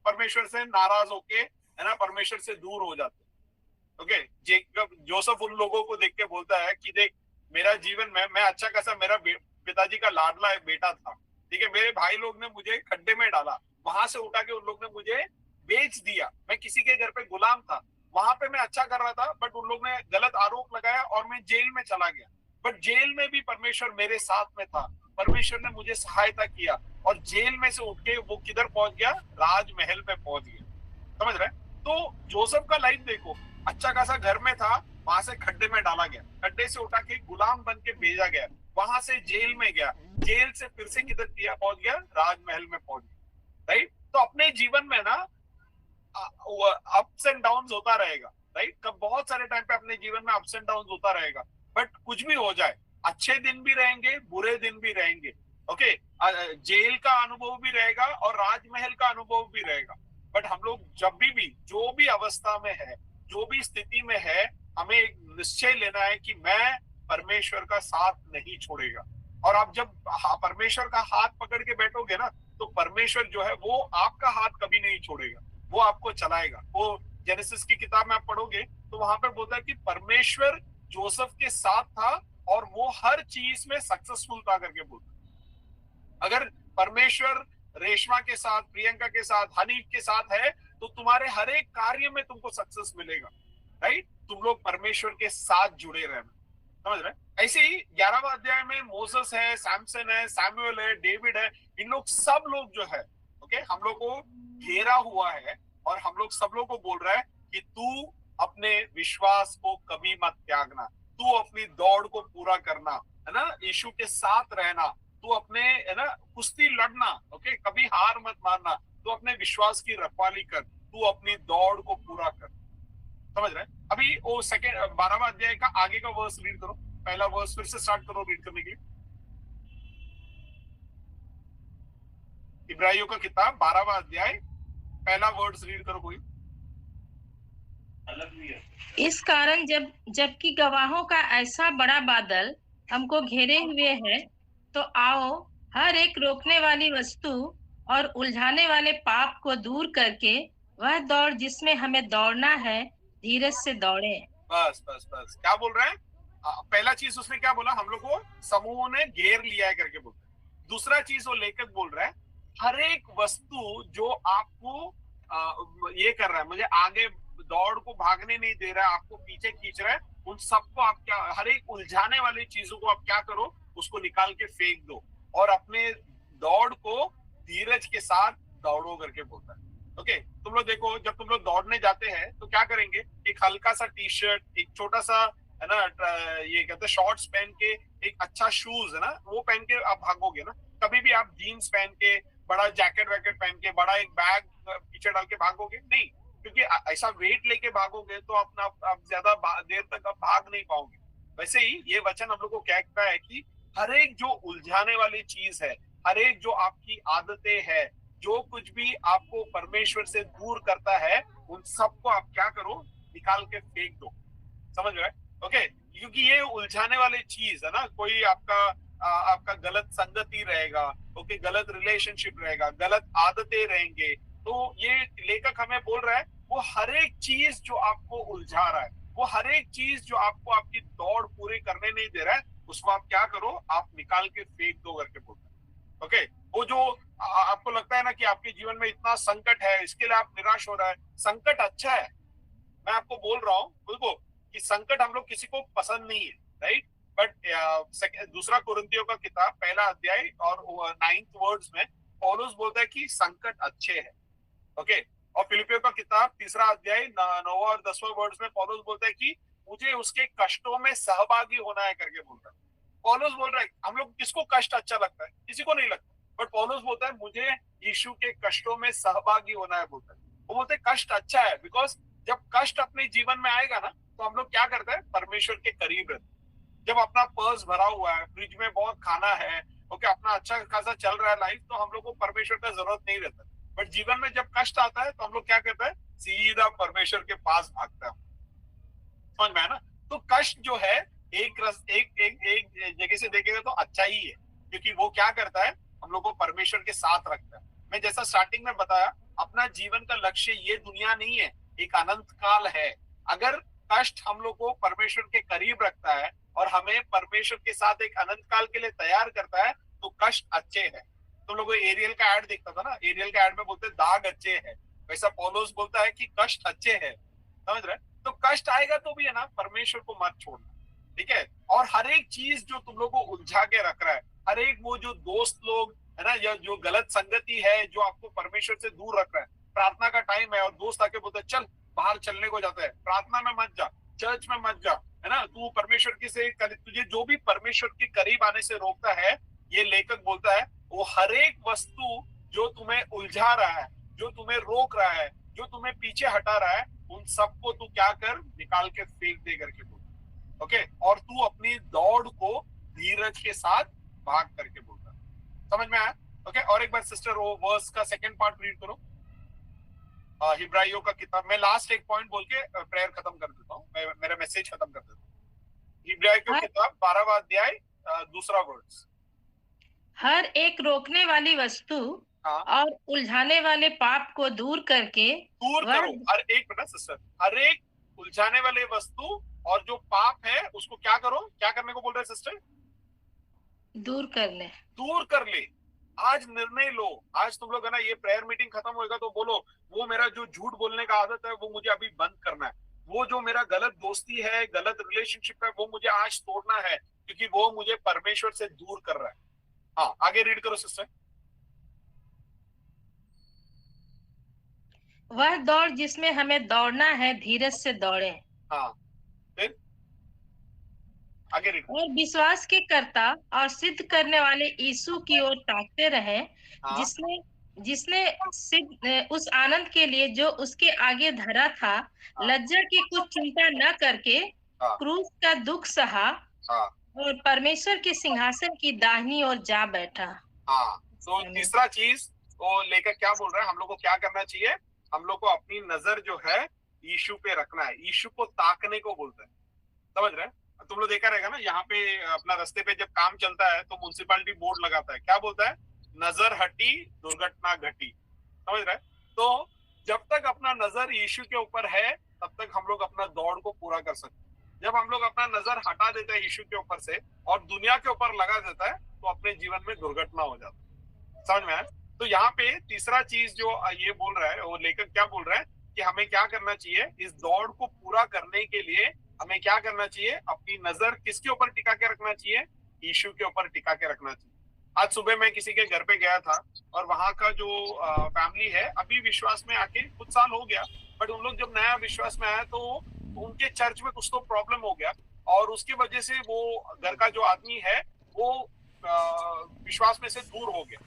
परमेश्वर से नाराज होके, है ना, परमेश्वर से दूर हो जाते हैं, ओके। जोसेफ उन लोगों को देख के बोलता है कि देख, मेरा जीवन में मैं अच्छा खासा, मेरा पिताजी का लाडला बेटा था, ठीक है। मेरे भाई लोग ने मुझे खड्डे में डाला, वहां से उठा के उन लोग ने मुझे बेच दिया, मैं किसी के घर पे गुलाम था, वहां पे मैं अच्छा कर रहा था, बट उन लोग ने गलत आरोप लगाया और मैं जेल में चला गया। बट जेल में भी परमेश्वर मेरे साथ में था, परमेश्वर ने मुझे सहायता किया और जेल में से उठ के वो किधर पहुंच गया, राजमहल पे पहुंच गया, समझ रहे। तो जोसेफ का लाइफ देखो, अच्छा खासा घर में था, वहां से खड्डे में डाला गया, खड्डे से उठा के गुलाम बन के भेजा गया, वहां से जेल में गया, जेल से फिर से किधर पहुंच गया, राजमहल में पहुंच गया, राइट। तो अपने जीवन में ना अप्स एंड डाउन्स होता रहेगा, राइट। कब बहुत सारे टाइम पे अपने जीवन में अप्स एंड डाउन्स होता रहेगा, बट कुछ भी हो जाए, अच्छे दिन भी रहेंगे, बुरे दिन भी रहेंगे, ओके। जेल का अनुभव भी रहेगा और राजमहल का अनुभव भी रहेगा। बट हम लोग जब भी जो भी अवस्था में है, जो भी स्थिति में है, हमें एक निश्चय लेना है कि मैं परमेश्वर का साथ नहीं छोड़ेगा। और आप जब परमेश्वर का हाथ पकड़ के बैठोगे ना, तो परमेश्वर जो है वो आपका हाथ कभी नहीं छोड़ेगा, वो आपको चलाएगा। वो जेनेसिस की किताब में आप पढ़ोगे तो वहां पे बोलता है कि परमेश्वर जोसेफ के साथ था और वो हर चीज में सक्सेसफुल था करके बोलता है। अगर परमेश्वर रेशमा के साथ, प्रियंका के साथ, हनीफ के साथ है, तो तुम्हारे हर एक कार्य में तुमको सक्सेस मिलेगा, राइट। तुम लोग परमेश्वर के साथ जुड़े रहना, समझ रहे। ऐसे ही 11वां अध्याय में मोसेस है, सैमसन है, सैमुअल है, डेविड है, इन लोग सब लोग जो है, ओके, हम लोग को घेरा हुआ है और हम लोग सब लोग को बोल रहा है कि तू अपने विश्वास को कभी मत त्यागना, तू अपनी दौड़ को पूरा करना, है ना, यीशु के साथ रहना, तू अपने, है ना, कुश्ती लड़ना, ओके, कभी हार मत मानना, तू अपने विश्वास की रखवाली कर, तू अपनी दौड़ को पूरा कर, समझ रहे। अभी वो 12वां अध्याय का आगे का वर्स रीड करो, पहला वर्स फिर से स्टार्ट करो रीड करने के लिए। इब्रानियों का किताब 12वां अध्याय पहला वर्ड्स रीड करो कोई। इस कारण जबकि गवाहों का ऐसा बड़ा बादल हमको घेरे हुए है, तो आओ हर एक रोकने वाली वस्तु और उलझाने वाले पाप को दूर करके वह दौड़ जिसमें हमें दौड़ना है, धीरज से दौड़े। बस बस बस, क्या बोल रहे हैं? पहला चीज उसने क्या बोला, हम लोग को समूह ने घेर लिया है करके बोलते हैं। दूसरा चीज वो लेखक बोल रहा है, हर एक वस्तु जो आपको ये कर रहा है, मुझे आगे दौड़ को भागने नहीं दे रहा है, आपको पीछे खींच रहा है, उन सबको आप क्या, हर एक उलझाने वाली चीजों को आप क्या करो, उसको निकाल के फेंक दो और अपने दौड़ को धीरज के साथ दौड़ो करके बोलता है। ओके, तुम लोग देखो, जब तुम लोग दौड़ने जाते हैं तो क्या करेंगे, एक हल्का सा टी शर्ट, एक छोटा सा है ना, ये कहते हैं शॉर्ट्स पहन के, एक अच्छा शूज है ना, वो पहन के आप भागोगे ना। कभी भी आप जीन्स पहन के, बड़ा जैकेट वैकेट पहन के, बड़ा एक बैग पीछे डाल के भागोगे नहीं, क्योंकि ऐसा वेट लेके भागोगे तो अपना आप ज्यादा देर तक आप भाग नहीं पाओगे। वैसे ही ये वचन हम लोग को क्या कहता है कि हर एक जो उलझाने वाली चीज है, हर एक जो आपकी आदतें है, जो कुछ भी आपको परमेश्वर से दूर करता है, उन सबको आप क्या करो, निकाल के फेंक दो। समझ रहे? ओके, क्योंकि ये उलझाने वाली चीज है ना, कोई आपका गलत संगति रहेगा, ओके, गलत रिलेशनशिप रहेगा, गलत आदतें रहेंगे, तो ये लेखक हमें बोल रहा है वो हर एक चीज जो आपको उलझा रहा है, वो हर एक चीज जो आपको आपकी दौड़ पूरी करने नहीं दे रहा है, उसको आप क्या करो, आप निकाल के फेंक दो करके बोलते हैं। ओके, वो जो आपको लगता है ना कि आपके जीवन में इतना संकट है, इसके लिए आप निराश हो रहा है, संकट अच्छा है। मैं आपको बोल रहा हूँ बिल्कुल कि संकट हम लोग किसी को पसंद नहीं है, राइट? बट दूसरा कुरिन्थियों का किताब पहला अध्याय और 9th वर्ड्स में पौलुस बोलता है कि संकट अच्छे हैं। ओके, और फिलिपियों का किताब तीसरा अध्याय 9वां और 10वां वर्ड्स में पौलुस बोलता है कि मुझे उसके कष्टों में सहभागी होना है करके बोलता है। पौलुस बोल रहा है, हम लोग किसको कष्ट अच्छा लगता है? किसी को नहीं लगता, बट पौलुस बोलता है मुझे यीशु के कष्टों में सहभागी होना है बोलता है। वो बोलते हैं कष्ट अच्छा है, बिकॉज जब कष्ट अपने जीवन में आएगा ना, तो हम लोग क्या करते हैं, परमेश्वर के करीब रहते हैं। जब अपना पर्स भरा हुआ है, फ्रिज में बहुत खाना है, ओके, अपना अच्छा खासा चल रहा है लाइफ, तो हम लोग को परमेश्वर का जरूरत नहीं रहता। बट जीवन में जब कष्ट आता है तो हम लोग क्या करते हैं, सीधा परमेश्वर के पास भागते हैं। समझ में है ना? तो कष्ट जो है एक जगह से देखेगा तो अच्छा ही है, क्योंकि वो क्या करता है, हम लोग को परमेश्वर के साथ रखता है। मैं जैसा स्टार्टिंग में बताया, अपना जीवन का लक्ष्य ये दुनिया नहीं है, एक अनंत काल है। अगर कष्ट हम लोग को परमेश्वर के करीब रखता है और हमें परमेश्वर के साथ एक अनंत काल के लिए तैयार करता है, तो कष्ट अच्छे हैं। तुम लोग एरियल का ऐड देखता था ना, एरियल का ऐड में बोलते दाग अच्छे हैं, वैसा पौलुस बोलता है कि कष्ट अच्छे हैं। समझ रहे? तो कष्ट आएगा तो भी है ना, परमेश्वर को मत छोड़ना, ठीक है? और हर एक चीज जो तुम लोग को उलझा के रख रहा है, हर एक वो जो दोस्त लोग है ना, या जो गलत संगति है जो आपको परमेश्वर से दूर रख रहा है, प्रार्थना का टाइम है और दोस्त आके बोलते हैं चल बाहर चलने को जाता है, प्रार्थना में मत जा, चर्च में मत जा, है ना, तू परमेश्वर की से तुझे जो भी परमेश्वर के करीब आने से रोकता है, ये लेखक बोलता है वो हर एक वस्तु जो तुम्हें उलझा रहा है, जो तुम्हें रोक रहा है, जो तुम्हें पीछे हटा रहा है, उन सबको तू क्या कर, निकाल के फेंक दे करके बोलता। ओके, और तू अपनी दौड़ को धीरज के साथ भाग करके बोलता। समझ में आया? ओके, और एक बार सिस्टर वो वर्स का सेकंड पार्ट रीड करो, हिब्राइयों का किताब। मैं लास्ट एक पॉइंट बोल के प्रेयर खत्म कर देता हूँ, मैं मेरा मैसेज खत्म कर देता हूँ। हिब्राइयों की किताब 12वां अध्याय दूसरा वर्ड्स। हर एक रोकने वाली वस्तु और उलझाने वाले पाप को दूर करके दूर करो। हर एक बेटा सिस्टर, हर एक उलझाने वाले वस्तु और जो पाप है उसको क्या करो, क्या करने को बोल रहे हैं सिस्टर? दूर कर ले। आज निर्णय लो, आज तुम लोग है ना, ये प्रेयर मीटिंग खत्म होएगा तो बोलो वो मेरा जो झूठ बोलने का आदत है वो मुझे अभी बंद करना है, वो जो मेरा गलत दोस्ती है, गलत रिलेशनशिप है, वो मुझे आज तोड़ना है, क्योंकि वो मुझे परमेश्वर से दूर कर रहा है। हाँ, आगे रीड करो सिस्टर। वह दौड़ जिसमें हमें दौड़ना है, धीरज से दौड़े। हाँ, फिर आगे रीड। और विश्वास के कर्ता और सिद्ध करने वाले यीशु की ओर ताकते रहे, जिसने सिद्ध उस आनंद के लिए जो उसके आगे धरा था, लज्जा की कुछ चिंता न करके क्रूस का दुख सहा और परमेश्वर के सिंहासन की दाहिनी ओर जा बैठा। हाँ, तो तीसरा चीज वो लेकर क्या बोल रहा है, हम लोग को क्या करना चाहिए? हम लोग को अपनी नजर जो है यीशु पे रखना है, यीशु को ताकने को बोलते हैं। समझ रहे हैं? तुम लोग देखा रहेगा ना, यहाँ पे अपना रास्ते पे जब काम चलता है तो म्युनिसिपालिटी बोर्ड लगाता है, क्या बोलता है? नजर हटी दुर्घटना घटी। समझ रहे? तो जब तक अपना नजर यीशु के ऊपर है तब तक हम लोग अपना दौड़ को पूरा कर सकते हैं। जब हम लोग अपना नजर हटा देते हैं यीशु के ऊपर से और दुनिया के ऊपर लगा देता है तो अपने जीवन में दुर्घटना हो जाती है। समझ में आया? तो यहाँ पे तीसरा चीज जो ये बोल रहा है, वो लेखक क्या बोल रहा है कि हमें क्या करना चाहिए, इस दौड़ को पूरा करने के लिए हमें क्या करना चाहिए, अपनी नजर किसके ऊपर टिका के रखना चाहिए, यीशु के ऊपर टिका के रखना चाहिए। आज सुबह मैं किसी के घर पे गया था और वहां का जो फैमिली है अभी विश्वास में आके कुछ साल हो गया, बट उन लोग जब नया विश्वास में आया तो उनके चर्च में कुछ तो प्रॉब्लम हो गया और उसकी वजह से वो घर का जो आदमी है वो विश्वास में से दूर हो गया,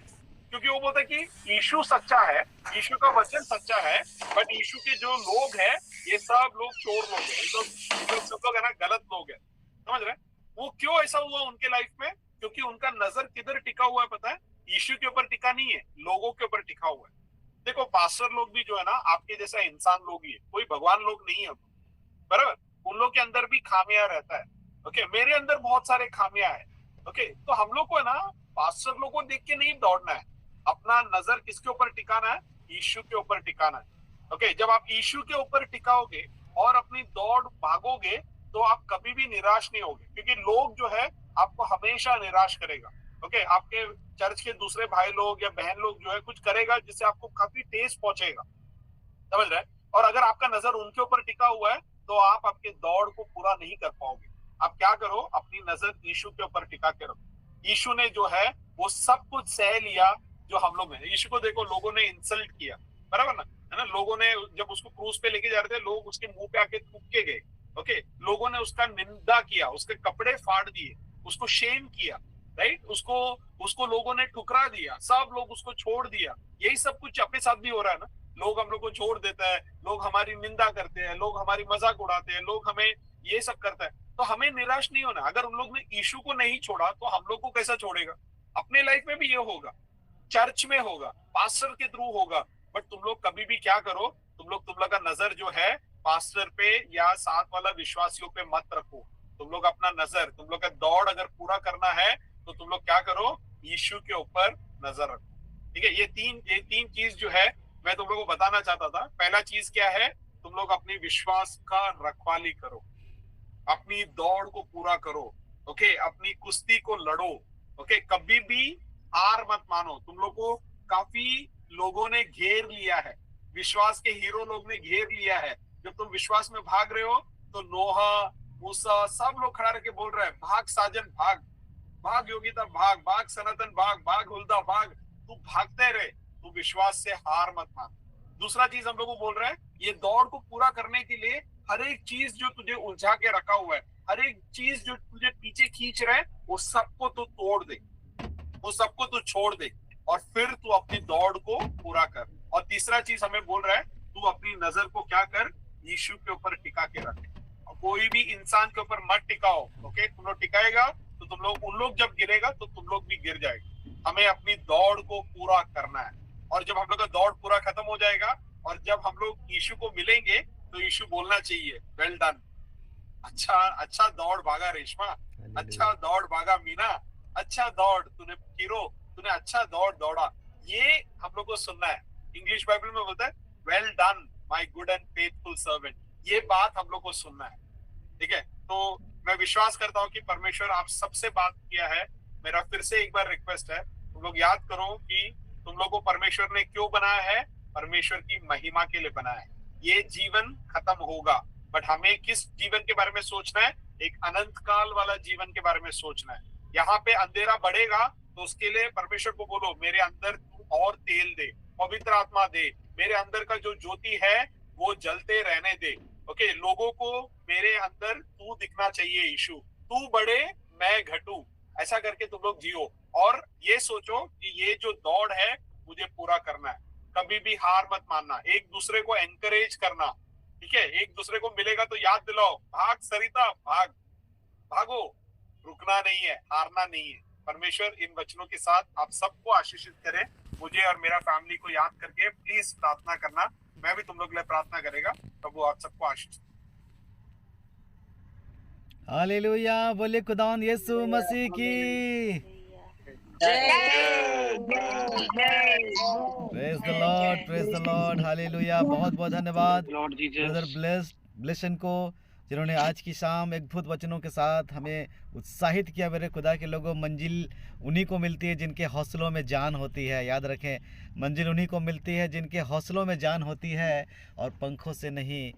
क्योंकि वो बोलता है कि यीशु सच्चा है, यीशु का वचन सच्चा है, बट यीशु के जो लोग हैं ये सब लोग चोर लोग हैं, ये लोग सब लोग है ना गलत लोग हैं। समझ रहे? वो क्यों ऐसा हुआ उनके लाइफ में? क्योंकि उनका नजर किधर टिका हुआ है पता है? यीशु के ऊपर टिका नहीं है, लोगों के ऊपर टिका हुआ है। देखो पास्टर लोग भी जो है ना आपके जैसा इंसान लोग ही है, कोई भगवान लोग नहीं है, बराबर? उन लोग के अंदर भी खामियां रहता है। ओके, मेरे अंदर बहुत सारे खामियां है। ओके, तो हम लोग को है ना पास्टर लोग को देख के नहीं दौड़ना है, अपना नजर किसके ऊपर टिकाना है? यीशु के ऊपर टिकाना है। ओके, जब आप यीशु के ऊपर टिकाओगे और अपनी दौड़ भागोगे तो आप कभी भी निराश नहीं होगे, क्योंकि लोग जो है आपको हमेशा निराश करेगा। ओके, आपके चर्च के दूसरे भाई लोग या बहन लोग जो है कुछ करेगा जिससे आपको काफी ठेस पहुंचेगा। समझ रहे? और अगर आपका नजर उनके ऊपर टिका हुआ है तो आप आपके दौड़ को पूरा नहीं कर पाओगे। आप क्या करो, अपनी नजर यीशु के ऊपर टिका के रखो। यीशु ने जो है वो सब कुछ सह लिया जो हम लोग ने। यीशु को देखो लोगों ने इंसल्ट किया, बराबर ना, है ना? लोगों ने जब उसको क्रूस पे लेके जा रहे थे लोग उसके मुंह पे आके थूक के गए। ओके, लोगों ने उसका निंदा किया, उसके कपड़े फाड़ दिए, उसको शेम किया, राइट? उसको लोगों ने ठुकरा दिया, सब लोग उसको छोड़ दिया। यही सब कुछ अपने साथ भी हो रहा है ना। लोग हम लोग को छोड़ देता है, लोग हमारी निंदा करते हैं, लोग हमारी मजाक उड़ाते हैं, लोग हमें ये सब करता है। तो हमें निराश नहीं होना। अगर उन लोग ने यीशु को नहीं छोड़ा तो हम लोग को कैसा छोड़ेगा? अपने लाइफ में भी ये होगा, चर्च में होगा, पास्टर के थ्रू होगा, बट तुम लोग कभी भी क्या करो, तुम लोग का नजर जो है पास्टर पे या साथ वाला विश्वासियों पे मत रखो। तुम लोग अपना नजर, तुम लोग का दौड़ अगर पूरा करना है तो तुम लोग क्या करो, यीशु के ऊपर नजर रखो। ठीक है, ये तीन चीज जो है मैं तुम लोगों को बताना चाहता था। पहला चीज क्या है, तुम लोग अपनी विश्वास का रखवाली करो, अपनी दौड़ को पूरा करो। ओके, अपनी कुश्ती को लड़ो। ओके, कभी भी हार मत मानो। तुम लोग को काफी लोगों ने घेर लिया है, विश्वास के हीरो लोग ने घेर लिया है। जब तुम विश्वास में भाग रहे हो तो नोहा, मूसा सब लोग खड़ा रह बोल रहे हैं भाग साजन भाग, भाग योगिता भाग, भाग सनातन भाग, भाग हुलदा भाग। तू भागते रहे, तू विश्वास से हार मत मान। दूसरा चीज हम लोग को बोल रहे हैं, ये दौड़ को पूरा करने के लिए हर एक चीज जो तुझे उलझा के रखा हुआ है, हर एक चीज जो तुझे पीछे खींच रहा है, वो सबको तू तोड़ दे, वो सबको तू छोड़ दे और फिर तू अपनी दौड़ को पूरा कर। और तीसरा चीज हमें बोल रहा है, तू अपनी नजर को क्या कर, यीशु के ऊपर टिका के रख। कोई भी इंसान के ऊपर मत टिकाओ। ओके, तुम लोग टिकाएगा तो तुम लोग, उन लोग जब गिरेगा तो तुम लोग भी गिर जाएगा। हमें अपनी दौड़ को पूरा करना है। और जब हम लोग का दौड़ पूरा खत्म हो जाएगा और जब हम लोग यीशु को मिलेंगे तो यीशु बोलना चाहिए, वेल डन, अच्छा दौड़ भागा रेशमा, अच्छा दौड़ भागा मीना, अच्छा दौड़ तूने हीरो, तूने अच्छा दौड़ दौड़ा। ये हम लोग को सुनना है। इंग्लिश बाइबल में बोलता है well done my good and faithful servant. ये बात हम लोग को सुनना है। ठीक है, तो मैं विश्वास करता हूँ कि परमेश्वर आप सबसे बात किया है। मेरा फिर से एक बार रिक्वेस्ट है, तुम लोग याद करो कि तुम लोग को परमेश्वर ने क्यों बनाया है, परमेश्वर की महिमा के लिए बनाया है। ये जीवन खत्म होगा, बट हमें किस जीवन के बारे में सोचना है, एक अनंत काल वाला जीवन के बारे में सोचना है। यहाँ पे अंधेरा बढ़ेगा तो उसके लिए परमेश्वर को बोलो, मेरे अंदर तू और तेल दे, पवित्र आत्मा दे, मेरे अंदर का जो ज्योति है वो जलते रहने दे। ओके, लोगों को मेरे अंदर तू दिखना चाहिए यीशु, तू बढ़े मैं घटूं, ऐसा करके तुम लोग जियो। और ये सोचो कि ये जो दौड़ है मुझे पूरा करना है। कभी भी हार मत मानना, एक दूसरे को एनकरेज करना। ठीक है, एक दूसरे को मिलेगा तो याद दिलाओ, भाग सरिता भाग, भागो, रुकना नहीं है, हारना नहीं है। परमेश्वर इन वचनों के साथ आप सबको आशीषित करे। मुझे और मेरा फैमिली को याद करके प्लीज प्रार्थना करना, मैं भी तुम लोग के लिए प्रार्थना करेगा। प्रभु आप सबको आशीष। हालेलुया, बोले खुदावंद यीशु मसीह की। Praise the Lord, hallelujah. बहुत बहुत धन्यवाद ब्रदर ब्लेसन को, जिन्होंने आज की शाम एक अद्भुत वचनों के साथ हमें उत्साहित किया। मेरे खुदा के लोगों, मंजिल उन्हीं को मिलती है जिनके हौसलों में जान होती है। याद रखें, मंजिल उन्हीं को मिलती है जिनके हौसलों में जान होती है, और पंखों से नहीं,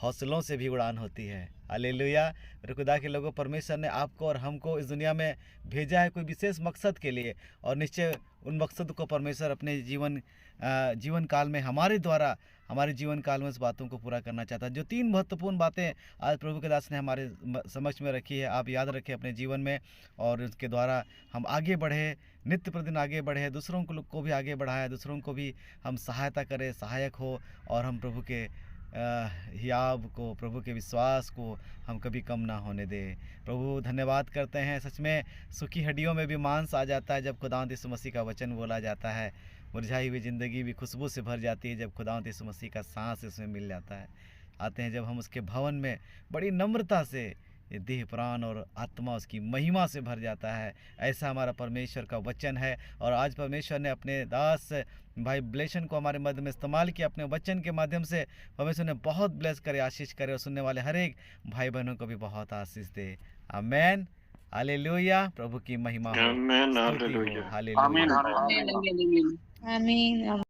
हौसलों से भी उड़ान होती है। हालेलुया। मेरे खुदा के लोगों, परमेश्वर ने आपको और हमको इस दुनिया में भेजा है कोई विशेष मकसद के लिए, और निश्चय उन मकसद को परमेश्वर अपने जीवन काल में हमारे द्वारा, हमारे जीवन काल में उस बातों को पूरा करना चाहता है। जो 3 महत्वपूर्ण बातें आज प्रभु के दास ने हमारे समक्ष में रखी है, आप याद रखें अपने जीवन में, और उसके द्वारा हम आगे बढ़े, नित्य प्रतिदिन आगे बढ़े, दूसरों को भी आगे बढ़ाएं, दूसरों को भी हम सहायता करें, सहायक हो, और हम प्रभु के हियाव को, प्रभु के विश्वास को हम कभी कम ना होने दें। प्रभु धन्यवाद करते हैं। सच में सूखी हड्डियों में भी मांस आ जाता है जब खुदावंद यीशु मसीह का वचन बोला जाता है। मुरझाई हुई ज़िंदगी भी खुशबू से भर जाती है जब खुदावंद यीशु मसीह का सांस इसमें मिल जाता है। आते हैं जब हम उसके भवन में बड़ी नम्रता से, ये देह प्राण और आत्मा उसकी महिमा से भर जाता है। ऐसा हमारा परमेश्वर का वचन है, और आज परमेश्वर ने अपने दास भाई ब्लेसन को हमारे मध्य में इस्तेमाल किया। अपने वचन के माध्यम से परमेश्वर ने बहुत ब्लेस करे, आशीष करे, और सुनने वाले हर एक भाई बहनों को भी बहुत आशीष दे। आमेन, हालेलुया। प्रभु की महिमा हो, स्तुति हो, हालेलुया। आमीन।